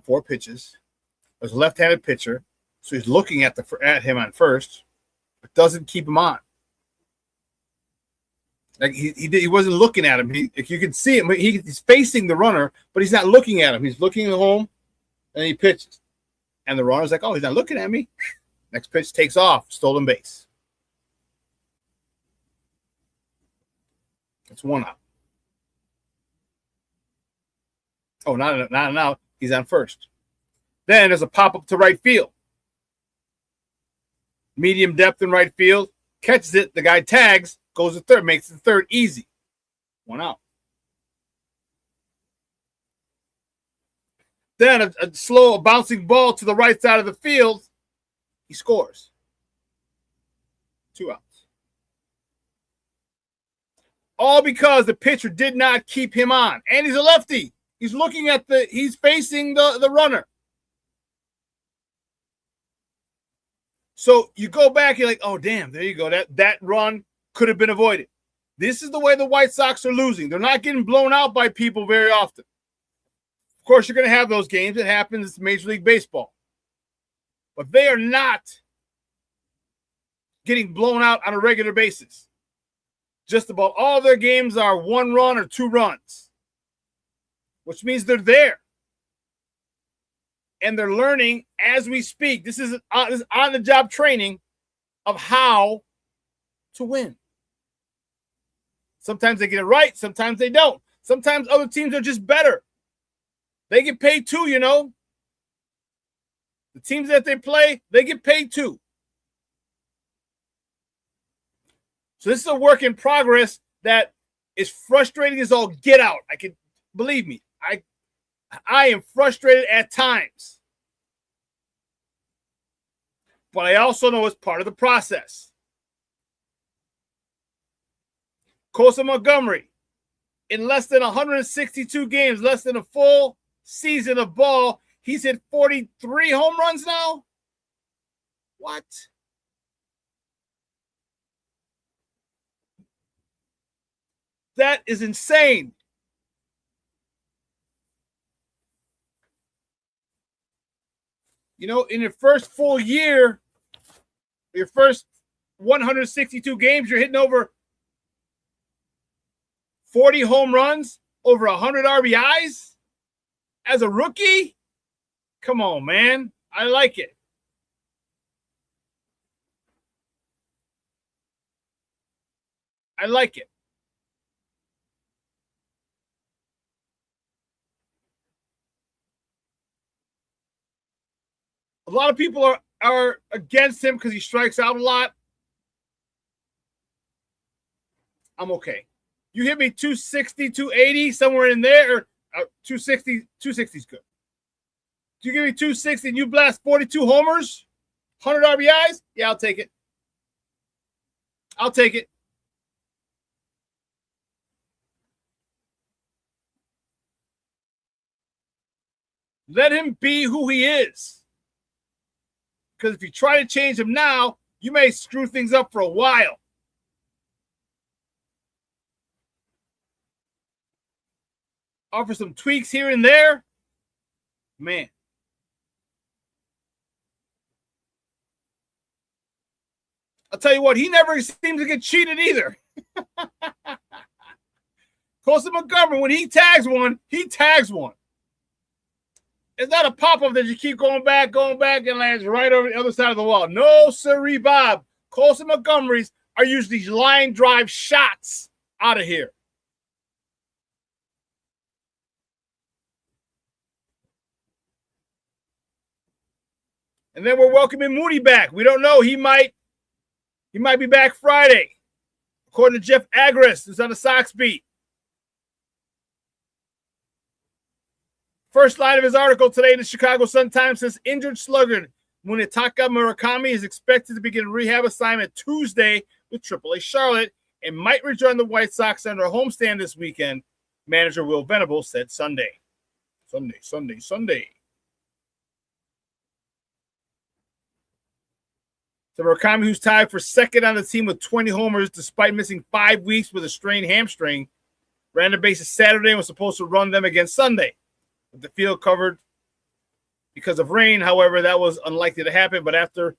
4 pitches. It was a left-handed pitcher, so he's looking at him on first, but doesn't keep him on. Like he wasn't looking at him. You can see him. He's facing the runner, but he's not looking at him. He's looking at home, and he pitches. And the runner's like, "Oh, he's not looking at me." Next pitch takes off, stolen base. It's 1 out. Oh, not an out. He's on first. Then there's a pop-up to right field. Medium depth in right field. Catches it. The guy tags. Goes to third. Makes the third easy. 1 out. Then a slow bouncing ball to the right side of the field. He scores. 2 outs. All because the pitcher did not keep him on. And he's a lefty. He's looking at he's facing the runner. So you go back, you're like, oh, damn, there you go. That run could have been avoided. This is the way the White Sox are losing. They're not getting blown out by people very often. Of course, you're going to have those games. It happens in Major League Baseball. But they are not getting blown out on a regular basis. Just about all their games are 1 run or 2 runs, which means they're there. And they're learning as we speak. This is on-the-job training of how to win. Sometimes they get it right. Sometimes they don't. Sometimes other teams are just better. They get paid too, you know. The teams that they play, they get paid too. So this is a work in progress that is frustrating as all get out. Believe me, I am frustrated at times. But I also know it's part of the process. Kosa Montgomery, in less than 162 games, less than a full season of ball, he's hit 43 home runs now? What? That is insane. You know, in your first full year, your first 162 games, you're hitting over 40 home runs, over 100 RBIs as a rookie? Come on, man. I like it. I like it. A lot of people are against him because he strikes out a lot. I'm okay. You hit me 260, 280, somewhere in there, or 260, 260 is good. You give me 260 and you blast 42 homers, 100 RBIs? Yeah, I'll take it. I'll take it. Let him be who he is. Because if you try to change him now, you may screw things up for a while. Offer some tweaks here and there. Man. I'll tell you what, he never seems to get cheated either. Kosa Montgomery, when he tags one, he tags one. It's not a pop-up that you keep going back, and lands right over the other side of the wall. No, sirree, Bob. Kosa Montgomerys are usually line drive shots out of here. And then we're welcoming Moody back. We don't know. He might be back Friday, according to Jeff Agris, who's on the Sox beat. First line of his article today in the Chicago Sun-Times says injured slugger Munetaka Murakami is expected to begin a rehab assignment Tuesday with AAA Charlotte and might rejoin the White Sox under a homestand this weekend. Manager Will Venable said Sunday. So Murakami, who's tied for second on the team with 20 homers despite missing 5 weeks with a strained hamstring, ran the bases Saturday and was supposed to run them again Sunday. With the field covered because of rain, however, that was unlikely to happen. But after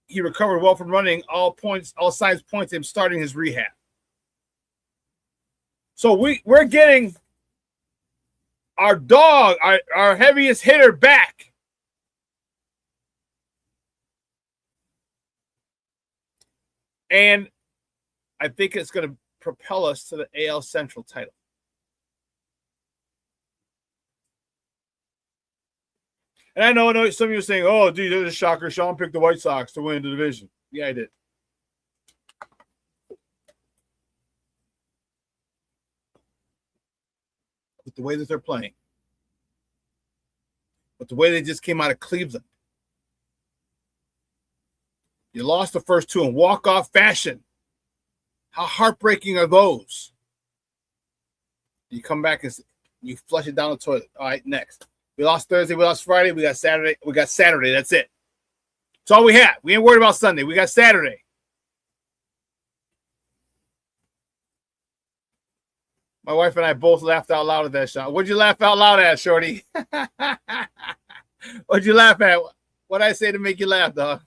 he recovered well from running, all signs point to him starting his rehab. So we're getting our dog, our heaviest hitter back. And I think it's going to propel us to the AL Central title. And I know some of you are saying, oh, dude, there's a shocker. Shawn picked the White Sox to win the division. Yeah, I did. With the way that they're playing. With the way they just came out of Cleveland. You lost the first two in walk-off fashion. How heartbreaking are those? You come back and you flush it down the toilet. All right, next. We lost Thursday. We lost Friday. We got Saturday. We got Saturday. That's it. That's all we have. We ain't worried about Sunday. We got Saturday. My wife and I both laughed out loud at that shot. What'd you laugh out loud at, Shorty? What'd you laugh at? What'd I say to make you laugh, dog?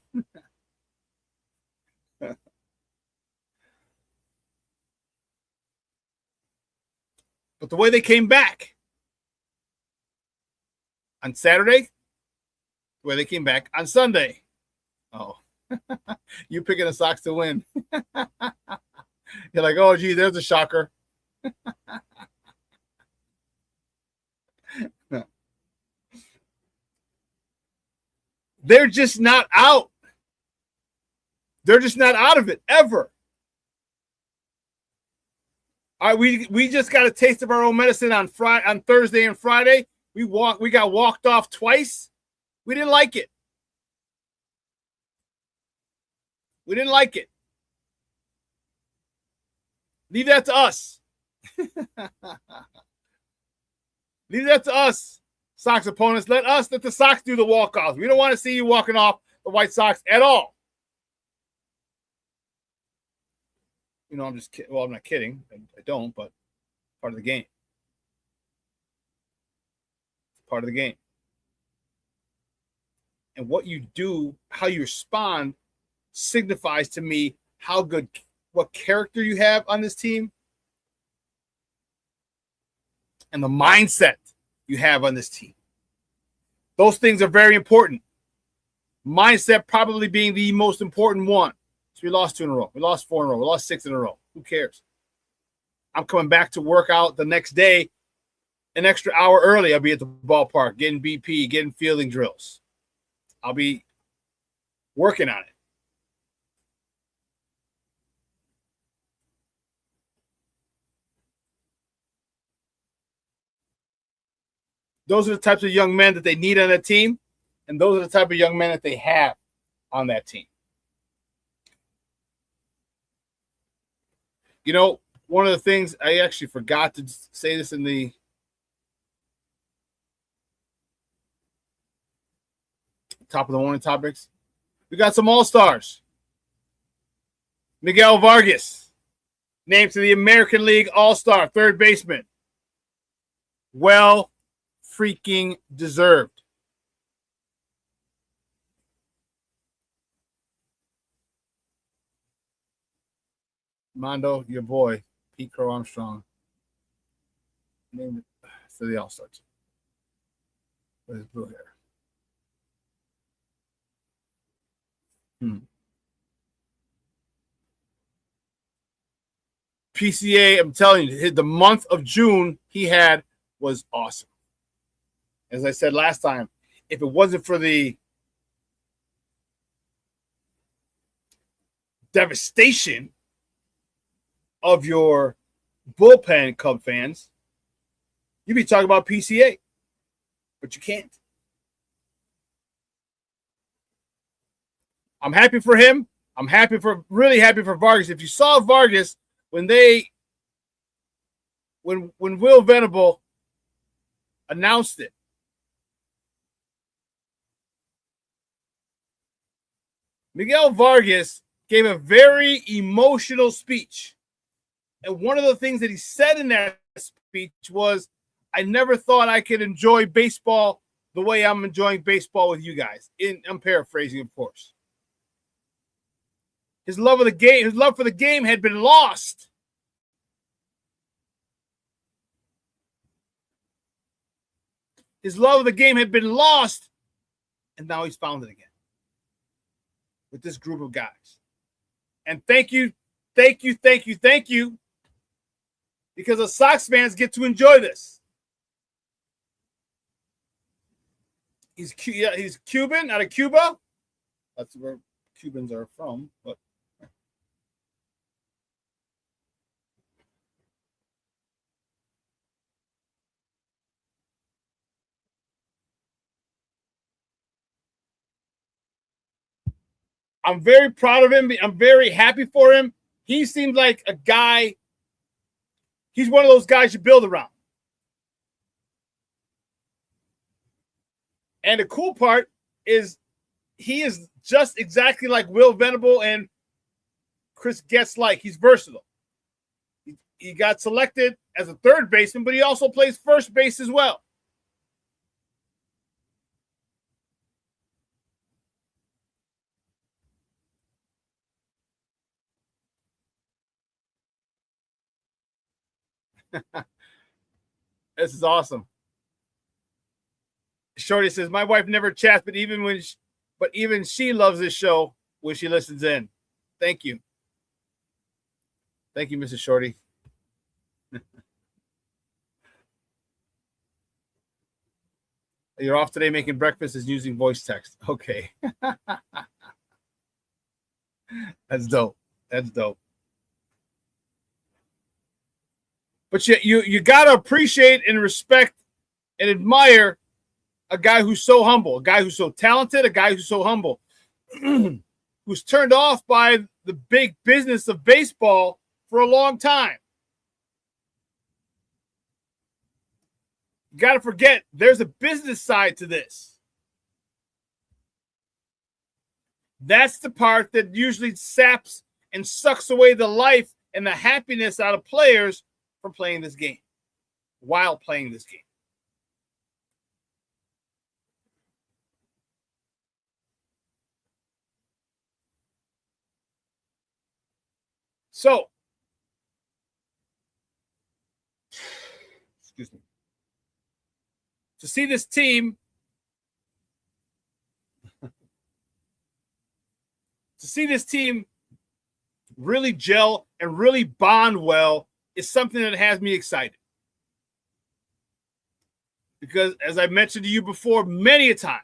But the way they came back on Saturday, the way they came back on Sunday. Oh, you picking the Sox to win. You're like, oh, gee, there's a shocker. They're just not out. They're just not out of it ever. All right, we just got a taste of our own medicine on Thursday and Friday. We got walked off twice. We didn't like it. We didn't like it. Leave that to us. Leave that to us, Sox opponents. Let the Sox do the walk-offs. We don't want to see you walking off the White Sox at all. You know, I'm just kidding. Well, I'm not kidding. I don't, but part of the game. Part of the game. And what you do, how you respond, signifies to me what character you have on this team and the mindset you have on this team. Those things are very important. Mindset probably being the most important one. So we lost 2 in a row. We lost 4 in a row. We lost 6 in a row. Who cares? I'm coming back to work out the next day an extra hour early. I'll be at the ballpark getting BP, getting fielding drills. I'll be working on it. Those are the types of young men that they need on that team, and those are the type of young men that they have on that team. You know, one of the things I actually forgot to say this in the top of the morning topics. We got some all-stars. Miguel Vargas, named to the American League All-Star, third baseman. Well freaking deserved. Mondo, your boy, Pete Crow Armstrong, named it to the All-Star team with his blue hair. PCA, I'm telling you, the month of June he had was awesome. As I said last time, if it wasn't for the devastation of your bullpen, Cub fans, you'd be talking about PCA, but you can't. I'm happy for him. I'm really happy for Vargas. If you saw Vargas when they when Will Venable announced it. Miguel Vargas gave a very emotional speech. And one of the things that he said in that speech was, I never thought I could enjoy baseball the way I'm enjoying baseball with you guys. I'm paraphrasing, of course. His love for the game had been lost. His love of the game had been lost, and now he's found it again with this group of guys. And thank you, because the Sox fans get to enjoy this. He's Cuban, out of Cuba. That's where Cubans are from, but I'm very proud of him. I'm very happy for him. He seems like a guy. He's one of those guys you build around. And the cool part is he is just exactly like Will Venable and Chris Getz like. He's versatile. He got selected as a third baseman, but he also plays first base as well. This is awesome. Shorty says, my wife never chats, but even she loves this show when she listens in. Thank you. Thank you, Mrs. Shorty. You're off today making breakfast is using voice text. Okay. That's dope. That's dope. But you got to appreciate and respect and admire a guy who's so humble, a guy who's so talented, a guy who's so humble, who's turned off by the big business of baseball for a long time. You got to forget there's a business side to this. That's the part that usually saps and sucks away the life and the happiness out of players from playing this game, while playing this game. So, excuse me. To see this team, really gel and really bond well is something that has me excited. Because as I mentioned to you before many a time,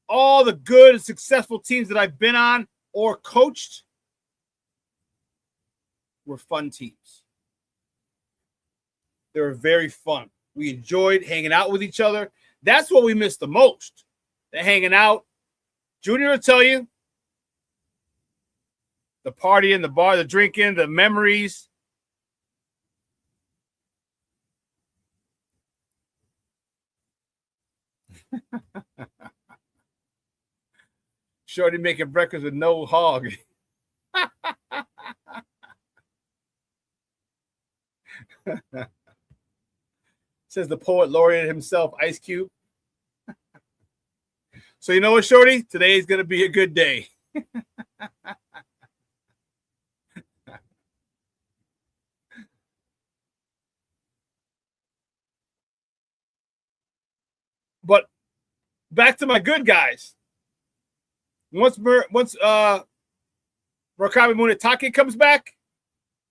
all the good and successful teams that I've been on or coached were fun teams. They were very fun. We enjoyed hanging out with each other. That's what we missed the most. The hanging out. Junior will tell you. The partying, the bar, the drinking, the memories. Shorty making breakfast with no hog. Says the poet laureate himself, Ice Cube. So you know what, Shorty? Today is going to be a good day. But back to my good guys. Once Murakami Munetake comes back,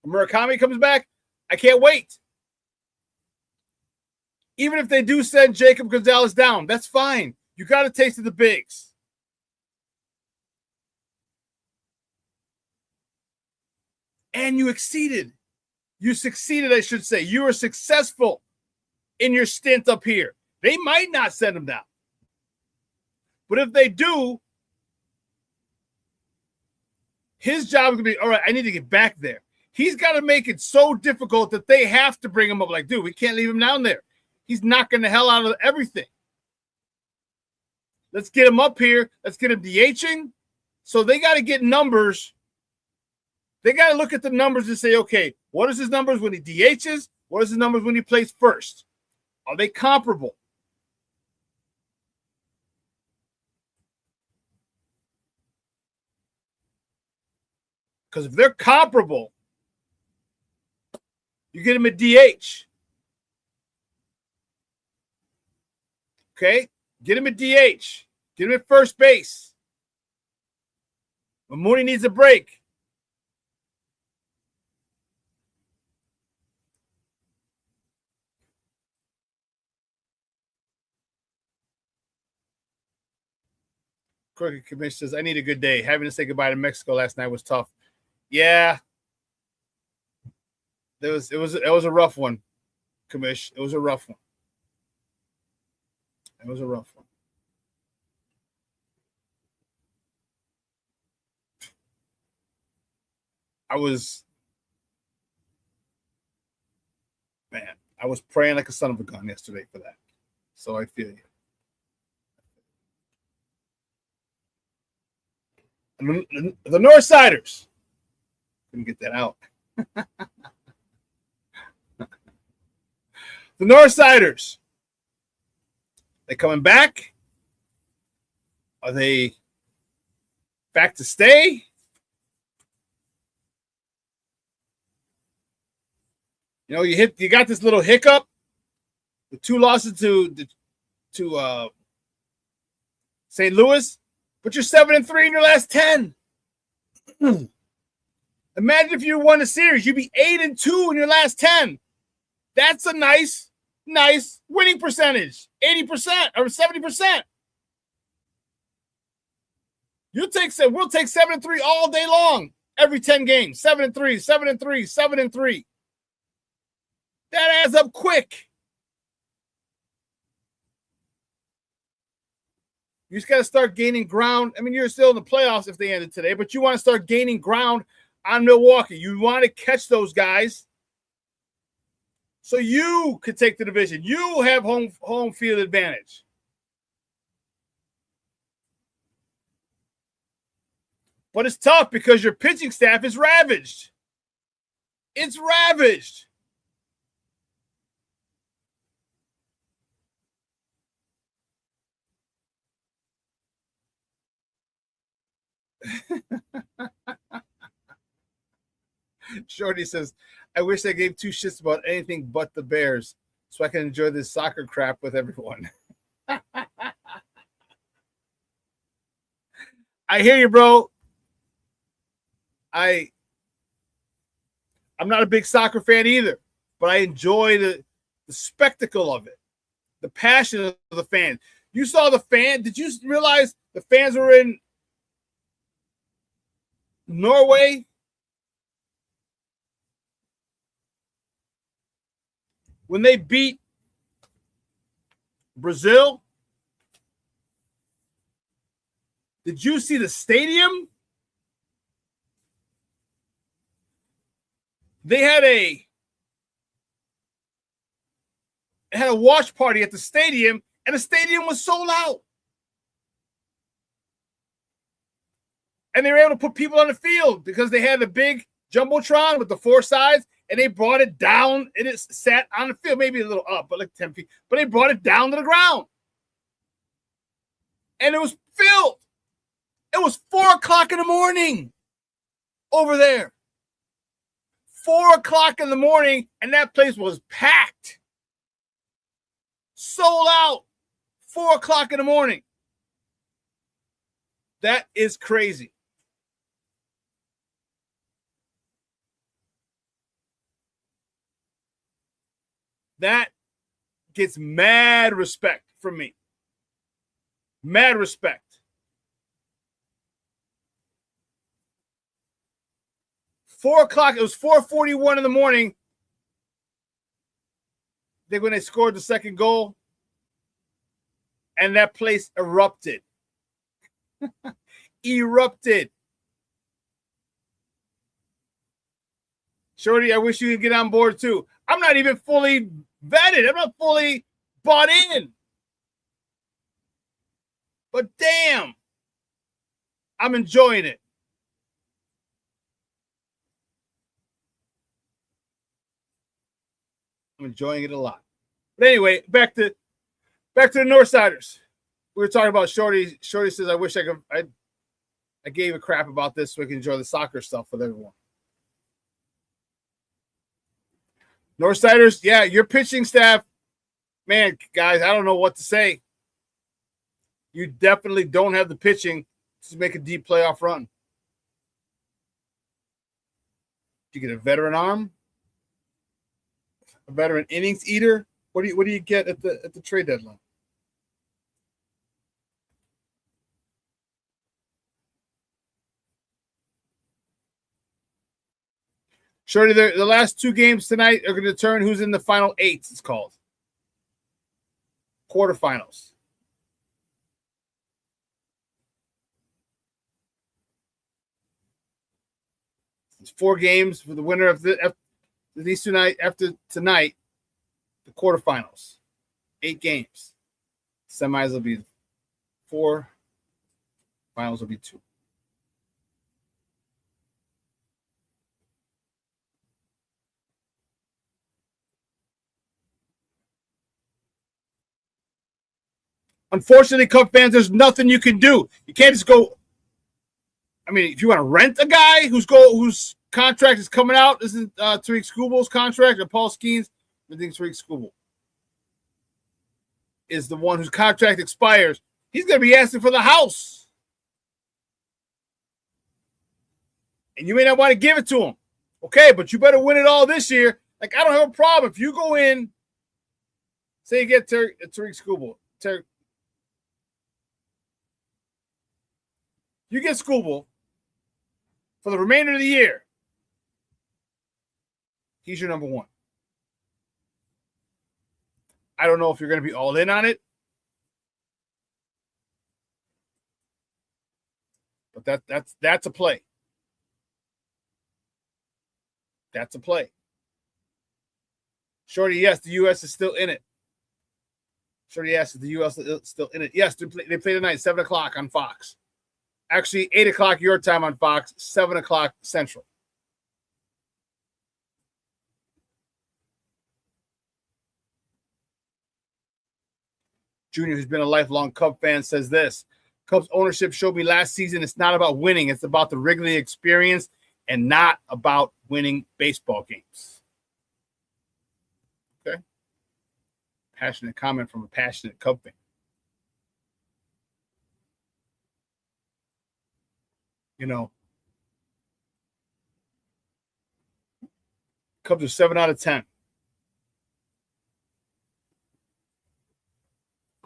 Murakami comes back, I can't wait. Even if they do send Jacob Gonzalez down, that's fine. You got a taste of the bigs. And you exceeded. You succeeded, I should say. You were successful in your stint up here. They might not send him down. But if they do, his job is going to be, all right, I need to get back there. He's got to make it so difficult that they have to bring him up. Like, dude, we can't leave him down there. He's knocking the hell out of everything. Let's get him up here. Let's get him DHing. So they got to get numbers. They got to look at the numbers and say, okay, what is his numbers when he DHs? What is his numbers when he plays first? Are they comparable? Because if they're comparable, you get him at DH. Okay? Get him at DH. Get him at first base. When Mooney needs a break. Crooked Commission says, I need a good day. Having to say goodbye to Mexico last night was tough. Yeah. It was a rough one, Commish. It was a rough one. It was a rough one. I was praying like a son of a gun yesterday for that. So I feel you. And the Northsiders couldn't get that out. The Northsiders, they coming back? Are they back to stay? You know, you got this little hiccup, the 2 losses to St. Louis, but you're 7-3 in your last 10. Imagine if you won a series, you'd be 8-2 in your last 10. That's a nice winning percentage, 80% or 70%. We'll take 7-3 all day long, every 10 games. 7-3, 7-3, 7-3. That adds up quick. You just got to start gaining ground. I mean, you're still in the playoffs if they ended today, but you want to start gaining ground on Milwaukee. You want to catch those guys so you could take the division. You have home field advantage. But it's tough because your pitching staff is ravaged. It's ravaged. Shorty says, I wish I gave 2 shits about anything but the Bears so I can enjoy this soccer crap with everyone. I hear you, bro. I'm not a big soccer fan either, but I enjoy the spectacle of it, the passion of the fan. You saw the fan. Did you realize the fans were in Norway? When they beat Brazil, did you see the stadium? They had a watch party at the stadium, and the stadium was sold out. And they were able to put people on the field because they had a big jumbotron with the 4 sides, and they brought it down, and it sat on the field, maybe a little up, but like 10 feet. But they brought it down to the ground. And it was filled. It was 4 o'clock in the morning over there. 4 o'clock in the morning, and that place was packed. Sold out. 4 o'clock in the morning. That is crazy. That gets mad respect from me. Mad respect. Four o'clock. It was 4:41 in the morning. I think when they scored the second goal, and that place erupted. Erupted. Shorty, I wish you could get on board too. I'm not even fully vetted. I'm not fully bought in. But damn, I'm enjoying it. I'm enjoying it a lot. But anyway, back to the Northsiders. We were talking about Shorty. Shorty says, I wish I gave a crap about this so we can enjoy the soccer stuff with everyone. Northsiders, yeah, your pitching staff, man, guys, I don't know what to say. You definitely don't have the pitching to make a deep playoff run. You get a veteran arm, a veteran innings eater. What do you get at the trade deadline? Shorty, the last two games tonight are going to determine who's in the final eight, it's called. Quarterfinals. It's 4 games for the winner of these tonight. After tonight, the quarterfinals. 8 games. Semis will be 4. Finals will be 2. Unfortunately, Cub fans, there's nothing you can do. You can't just go. I mean, if you want to rent a guy whose contract is coming out, this is Tariq Skubal's contract or Paul Skeens. I think Tariq Skubal is the one whose contract expires. He's going to be asking for the house. And you may not want to give it to him. Okay, but you better win it all this year. Like, I don't have a problem. If you go in, say you get Tariq Skubal. You get Skubal for the remainder of the year. He's your number 1. I don't know if you're going to be all in on it. But that's a play. That's a play. Shorty, yes, the U.S. is still in it. Shorty, yes, the U.S. is still in it. Yes, they play tonight, 7 o'clock on Fox. Actually, 8 o'clock your time on Fox, 7 o'clock Central. Junior, who's been a lifelong Cub fan, says this. Cubs ownership showed me last season it's not about winning. It's about the Wrigley experience and not about winning baseball games. Okay? Passionate comment from a passionate Cub fan. You know, Cubs are 7 out of 10.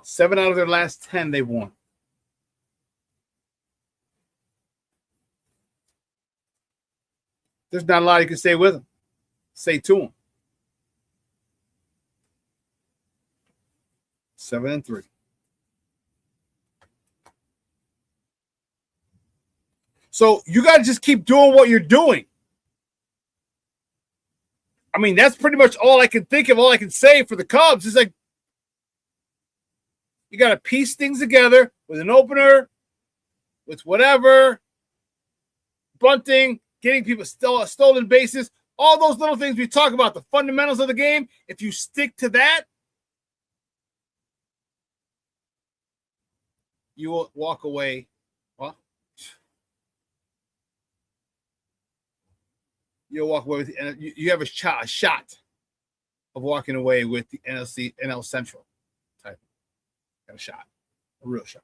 7 out of their last 10 they've won. There's not a lot you can say with them. Say to them. 7-3. So you got to just keep doing what you're doing. I mean, that's pretty much all I can think of, all I can say for the Cubs. It's like you got to piece things together with an opener, with whatever, bunting, getting people stolen bases, all those little things we talk about, the fundamentals of the game. If you stick to that, you will walk away. Well, you'll walk away with you have a shot of walking away with the NL Central type. Got a shot, a real shot.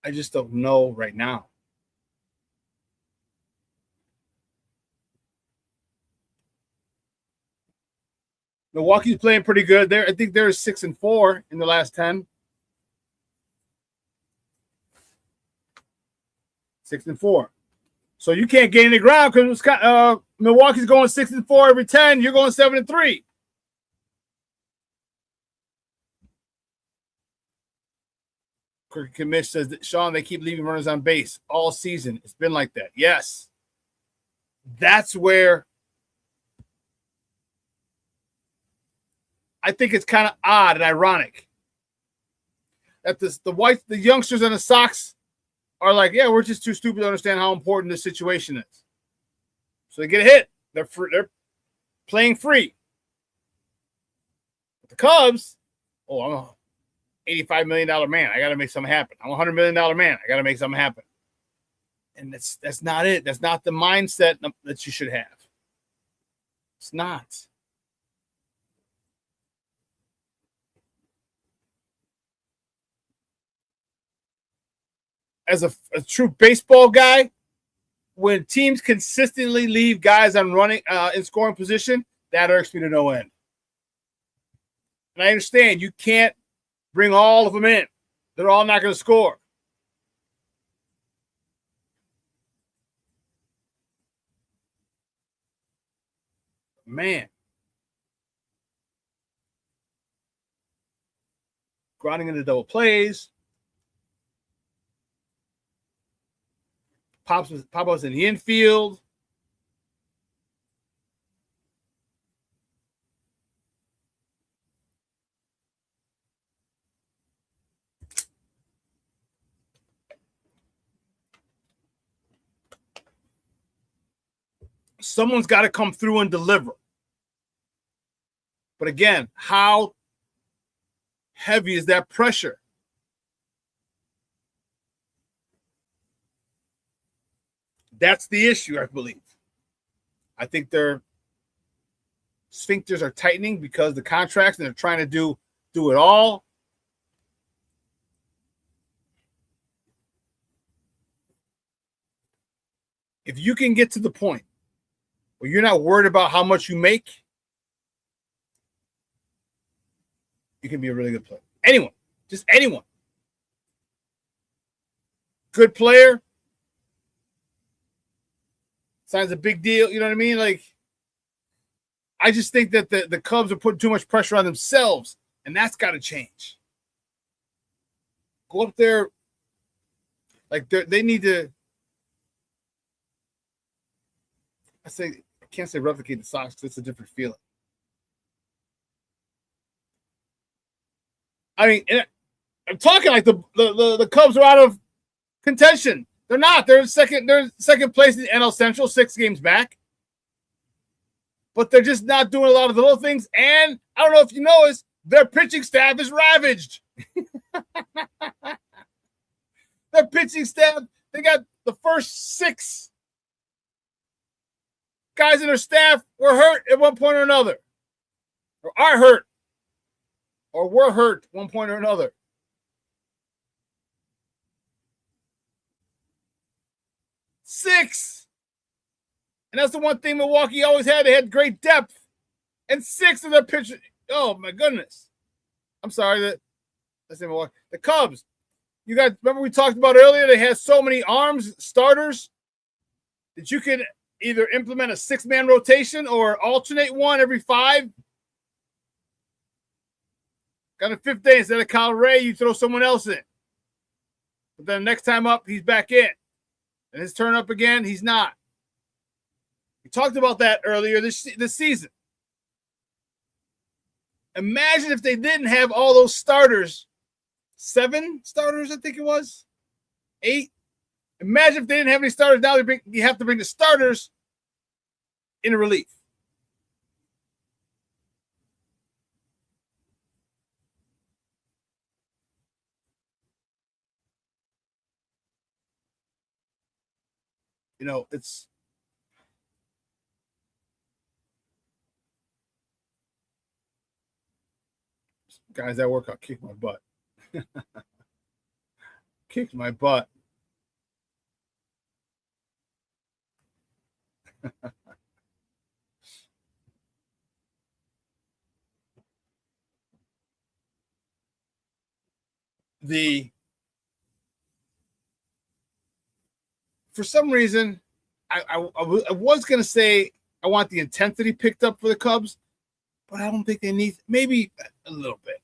I just don't know right now. Milwaukee's playing pretty good. I think they're 6-4 in the last 10. 6-4. So you can't gain any ground because Milwaukee's going 6-4 every 10. You're going 7-3. Commish says that, Shawn, they keep leaving runners on base all season. It's been like that. Yes. That's where I think it's kind of odd and ironic that the youngsters on the Sox are like, yeah, we're just too stupid to understand how important this situation is. So they get a hit. They're playing free. But the Cubs, I'm a $85 million man. I got to make something happen. I'm a $100 million man. I got to make something happen. And that's not it. That's not the mindset that you should have. It's not. As a true baseball guy, when teams consistently leave guys on running in scoring position, that irks me to no end. And I understand you can't bring all of them in. They're all not going to score. Man. Grounding into double plays. Pop-ups in the infield. Someone's got to come through and deliver. But again, how heavy is that pressure? That's the issue, I believe. I think their sphincters are tightening because of the contracts, and they're trying to do it all. If you can get to the point where you're not worried about how much you make, you can be a really good player. Anyone, just anyone. Good player. Signs a big deal. You know what I mean? Like, I just think that the Cubs are putting too much pressure on themselves, and that's got to change. Go up there. Like, they need to. I can't say replicate the Sox because it's a different feeling. I mean, I'm talking like the Cubs are out of contention. They're not. They're second place in the NL Central, 6 games back. But they're just not doing a lot of the little things. And I don't know if you noticed, their pitching staff is ravaged. Their pitching staff, they got the first 6 guys in their staff were hurt at one point or another. Or are hurt. Or were hurt one point or another. Six. And that's the one thing Milwaukee always had. They had great depth. And 6 of their pitchers. Oh, my goodness. I'm sorry. That's in Milwaukee. The Cubs. You guys, remember we talked about earlier, they had so many arms, starters, that you could either implement a 6-man rotation or alternate one every 5. Got a 5th day, instead of Kyle Ray, you throw someone else in. But then next time up, he's back in. And his turn up again, he's not. We talked about that earlier this season. Imagine if they didn't have all those starters. 7 starters, I think it was. 8. Imagine if they didn't have any starters. Now you have to bring the starters in a relief. You know, it's guys that workout kicked my butt. Kicked my butt. For some reason, I was going to say I want the intensity picked up for the Cubs, but I don't think they need, maybe a little bit.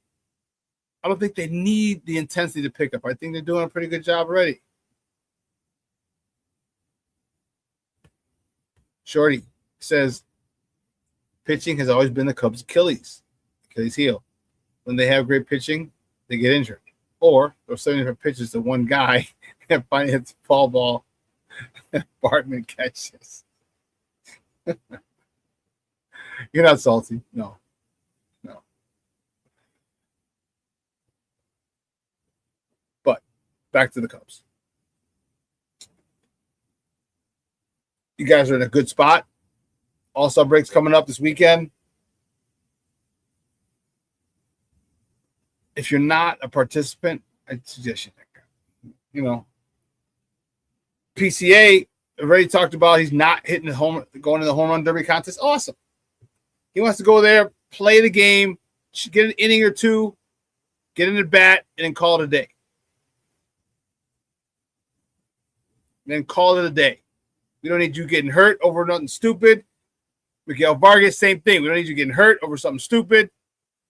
I don't think they need the intensity to pick up. I think they're doing a pretty good job already. Shorty says pitching has always been the Cubs' Achilles heel. When they have great pitching, they get injured. Or those 70 different pitches to one guy and finally hits the fall ball and Bartman catches. You're not salty. No. But back to the Cubs. You guys are in a good spot. All-Star break's coming up this weekend. If you're not a participant, I suggest you PCA already talked about he's not going to the home run derby contest. Awesome. He wants to go there, play the game, get an inning or two, get in the bat, and then call it a day. Then call it a day. We don't need you getting hurt over nothing stupid. Miguel Vargas, same thing. We don't need you getting hurt over something stupid.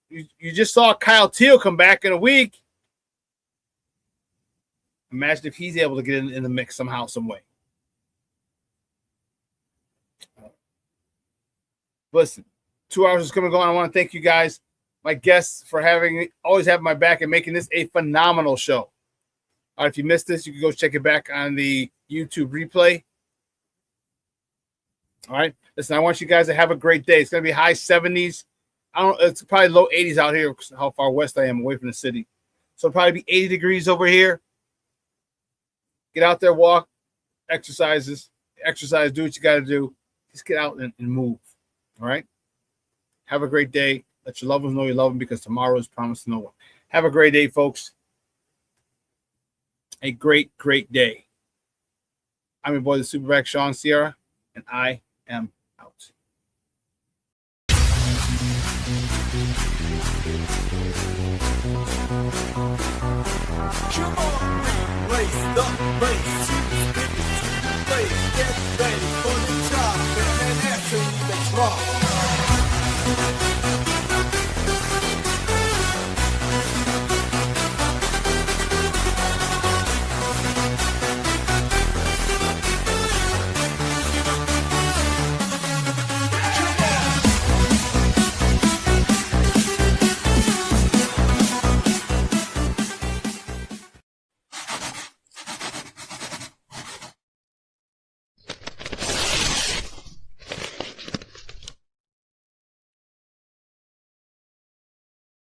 You just saw Kyle Teal come back in a week. Imagine if he's able to get in the mix somehow, some way. Listen, 2 hours is coming on. I want to thank you guys, my guests, for always having my back and making this a phenomenal show. All right, if you missed this, you can go check it back on the YouTube replay. All right. Listen, I want you guys to have a great day. It's going to be high 70s. It's probably low 80s out here, how far west I am away from the city. So it'll probably be 80 degrees over here. Get out there, walk, exercise, do what you got to do. Just get out and move. All right. Have a great day. Let your loved ones know you love them because tomorrow is promised to no one. Have a great day, folks. A great, great day. I'm your boy, the SuperBack, Shawn Sierra, and I am out. Come on, race the race.